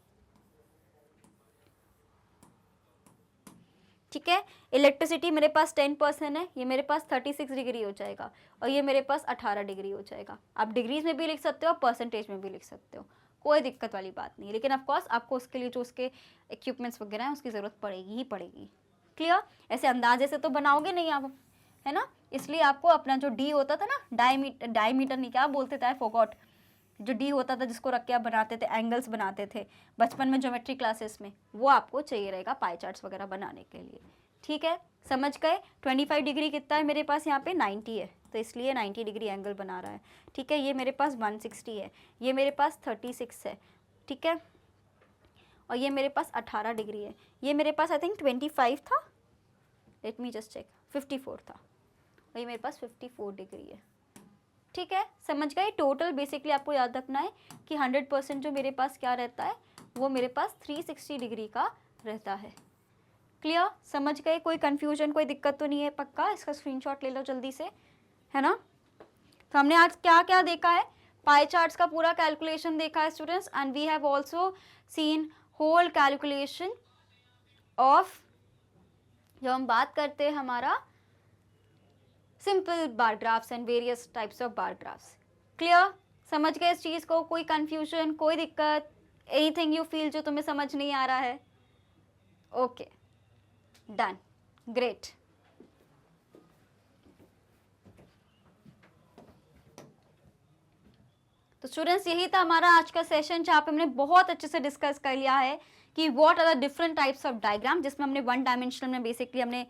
ठीक है। इलेक्ट्रिसिटी मेरे पास 10% है, ये मेरे पास 36 डिग्री हो जाएगा, और ये मेरे पास 18 डिग्री हो जाएगा। आप डिग्रीज में भी लिख सकते हो, परसेंटेज में भी लिख सकते हो, कोई दिक्कत वाली बात नहीं है। लेकिन ऑफकोर्स आपको उसके लिए जो उसके इक्विपमेंट्स वगैरह हैं उसकी ज़रूरत पड़ेगी ही पड़ेगी। क्लियर? ऐसे अंदाजे से तो बनाओगे नहीं आप, है ना, इसलिए आपको अपना जो डी होता था ना, डायमीटर नहीं, क्या बोलते थे, आई फॉरगॉट, जो डी होता था जिसको रख के आप बनाते थे, एंगल्स बनाते थे बचपन में ज्योमेट्री क्लासेस में, वो आपको चाहिए रहेगा पाई चार्ट्स वगैरह बनाने के लिए, ठीक है। समझ गए? 25 डिग्री कितना है मेरे पास, यहाँ पे 90 है, तो इसलिए 90 डिग्री एंगल बना रहा है, ठीक है। ये मेरे पास 160 है, ये मेरे पास 36 है, ठीक है, और ये मेरे पास 18 डिग्री है, ये मेरे पास आई थिंक 25 था, लेट मी जस्ट चेक, 54 था, और ये मेरे पास 54 डिग्री है, ठीक है। समझ गए? टोटल बेसिकली आपको याद रखना है कि 100% जो मेरे पास क्या रहता है, वो मेरे पास 360 डिग्री का रहता है। क्लियर? समझ गए? कोई कंफ्यूजन, कोई दिक्कत तो नहीं है? पक्का? इसका स्क्रीनशॉट ले लो जल्दी से, है ना। तो हमने आज क्या क्या देखा है, पाई चार्ट्स का पूरा कैलकुलेशन देखा है students, and we have also seen whole calculation of, जब हम बात करते हैं हमारा simple bar graphs and various types of bar graphs. Clear? समझ गए इस चीज़ को? कोई कंफ्यूजन, कोई दिक्कत, एनीथिंग यू फील जो तुम्हें समझ नहीं आ रहा है? Okay, done, great. तो स्टूडेंट्स यही था हमारा आज का सेशन, जहाँ पे हमने बहुत अच्छे से डिस्कस कर लिया है कि what are the different types of diagram, जिसमें हमने वन डायमेंशनल में बेसिकली हमने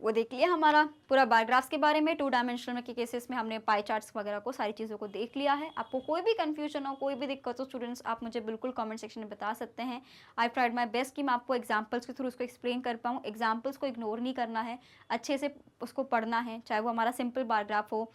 वो देख लिया हमारा पूरा बार ग्राफ्स के बारे में। 2 डायमेंशनल के केसेस में हमने पाई चार्ट्स वगैरह को, सारी चीज़ों को देख लिया है। आपको कोई भी कंफ्यूजन हो, कोई भी दिक्कत हो स्टूडेंट्स, आप मुझे बिल्कुल कमेंट सेक्शन में बता सकते हैं। आई ट्राइड माय बेस्ट कि मैं आपको एग्जांपल्स के थ्रू उसको एक्सप्लेन कर पाऊँ। एग्जांपल्स को इग्नोर नहीं करना है, अच्छे से उसको पढ़ना है, चाहे वो हमारा सिंपल बार ग्राफ हो।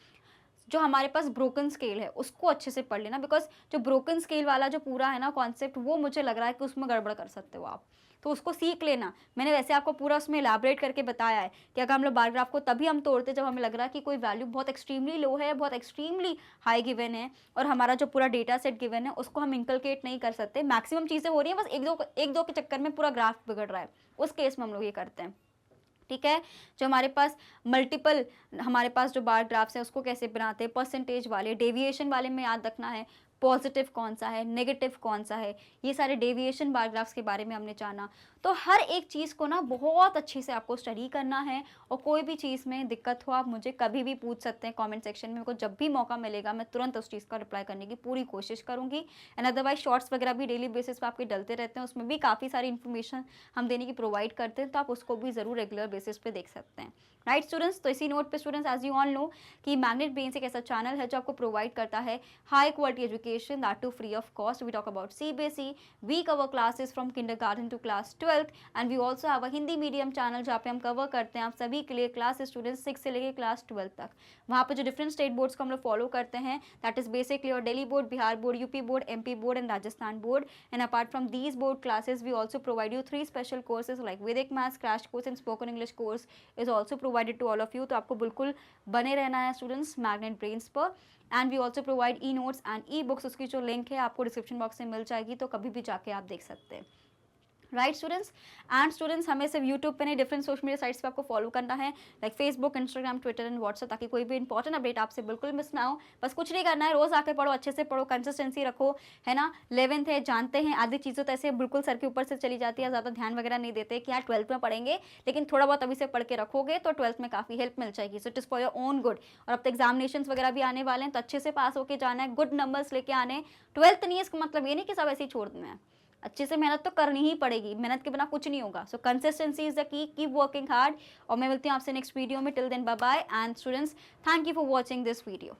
जो हमारे पास ब्रोकन स्केल है उसको अच्छे से पढ़ लेना, बिकॉज जो ब्रोकन स्केल वाला जो पूरा है ना कॉन्सेप्ट, वो मुझे लग रहा है कि उसमें गड़बड़ कर सकते हो आप, तो उसको सीख लेना। मैंने वैसे आपको पूरा उसमें इलाबरेट करके बताया है कि अगर हम लोग बार ग्राफ को तभी हम तोड़ते जब हमें लग रहा है कि कोई वैल्यू बहुत एक्सट्रीमली लो है, बहुत एक्सट्रीमली हाई गिवन है, और हमारा जो पूरा डेटा सेट गिवन है उसको हम इंकलकेट नहीं कर सकते। मैक्सिमम चीज़ें हो रही हैं, बस एक दो के चक्कर में पूरा ग्राफ बिगड़ रहा है, उस केस में हम लोग ये करते हैं। ठीक है, जो हमारे पास मल्टीपल, हमारे पास जो बार ग्राफ्स हैं उसको कैसे बनाते हैं, परसेंटेज वाले, डेविएशन वाले में याद रखना है पॉजिटिव कौन सा है, नेगेटिव कौन सा है, ये सारे डेविएशन बार ग्राफ्स के बारे में हमने जाना। तो हर एक चीज़ को ना बहुत अच्छे से आपको स्टडी करना है, और कोई भी चीज़ में दिक्कत हो आप मुझे कभी भी पूछ सकते हैं कमेंट सेक्शन में। मेरे को जब भी मौका मिलेगा मैं तुरंत उस चीज़ का रिप्लाई करने की पूरी कोशिश करूँगी। एंड अदरवाइज शॉर्ट्स वगैरह भी डेली बेसिस पे आपके डलते रहते हैं, उसमें भी काफ़ी सारी इन्फॉर्मेशन हम देने की प्रोवाइड करते हैं, तो आप उसको भी ज़रूर रेगुलर बेसिस पे देख सकते हैं। राइट स्टूडेंट्स, तो इसी नोट पे students, as you all know कि मैग्नेट ब्रेन्स एक ऐसा चैनल है जो आपको प्रोवाइड करता है high quality education, that to free of cost. We talk about CBSE, we cover classes from kindergarten to class 12th, and we also have a Hindi medium channel जहाँ पे हम कवर करते हैं आप सभी के लिए क्लास स्टूडेंट्स 6 से लेकर क्लास 12 तक। वहाँ पे जो डिफरेंट स्टेट बोर्ड्स को हम लोग फॉलो करते हैं, दैट इज बेसिकली और Delhi board, Bihar board, UP board, MP board and Rajasthan board. And apart from these board classes we also provide you 3 special courses like Vedic maths crash course and spoken English course is also provided to all of you. तो आपको बिल्कुल बने रहना है students Magnet Brains पर। And we also provide e-notes and e-books, उसकी जो link है आपको डिस्क्रिप्शन बॉक्स में मिल जाएगी, तो कभी भी जाके आप देख सकते हैं। राइट स्टूडेंट्स, एंड स्टूडेंट्स हमें सिर्फ यूट्यूब पे नहीं, डिफरेंट सोशल मीडिया साइट्स पे आपको फॉलो करना है, like Facebook, Instagram, Twitter and WhatsApp, ताकि कोई भी इंपॉर्टेंट अपडेट आपसे बिल्कुल मिस ना हो। बस कुछ नहीं करना है, रोज आके पढ़ो, अच्छे से पढ़ो, कंसिस्टेंसी रखो, है ना। 11th है, जानते हैं आधी चीज़ें तो ऐसे बिल्कुल सर के ऊपर से चली जाती है, ज़्यादा ध्यान वगैरह नहीं देते कि यार 12th में पढ़ेंगे, लेकिन थोड़ा बहुत अभी से पढ़ के रखोगे तो 12th में काफ़ी हेल्प मिल जाएगी। So it is for your own good. और अब तो एग्जामिनेशन वगैरह भी आने वाले हैं, तो अच्छे से पास होकर जाना है, गुड नंबर्स लेके आने। 12th नहीं है इसका मतलब ये नहीं कि सब ऐसे ही छोड़ देना है, अच्छे से मेहनत तो करनी ही पड़ेगी, मेहनत के बिना कुछ नहीं होगा। So consistency is the key, keep working hard. और मैं मिलती हूँ आपसे नेक्स्ट वीडियो में। Till then bye bye, and students thank you for watching this video.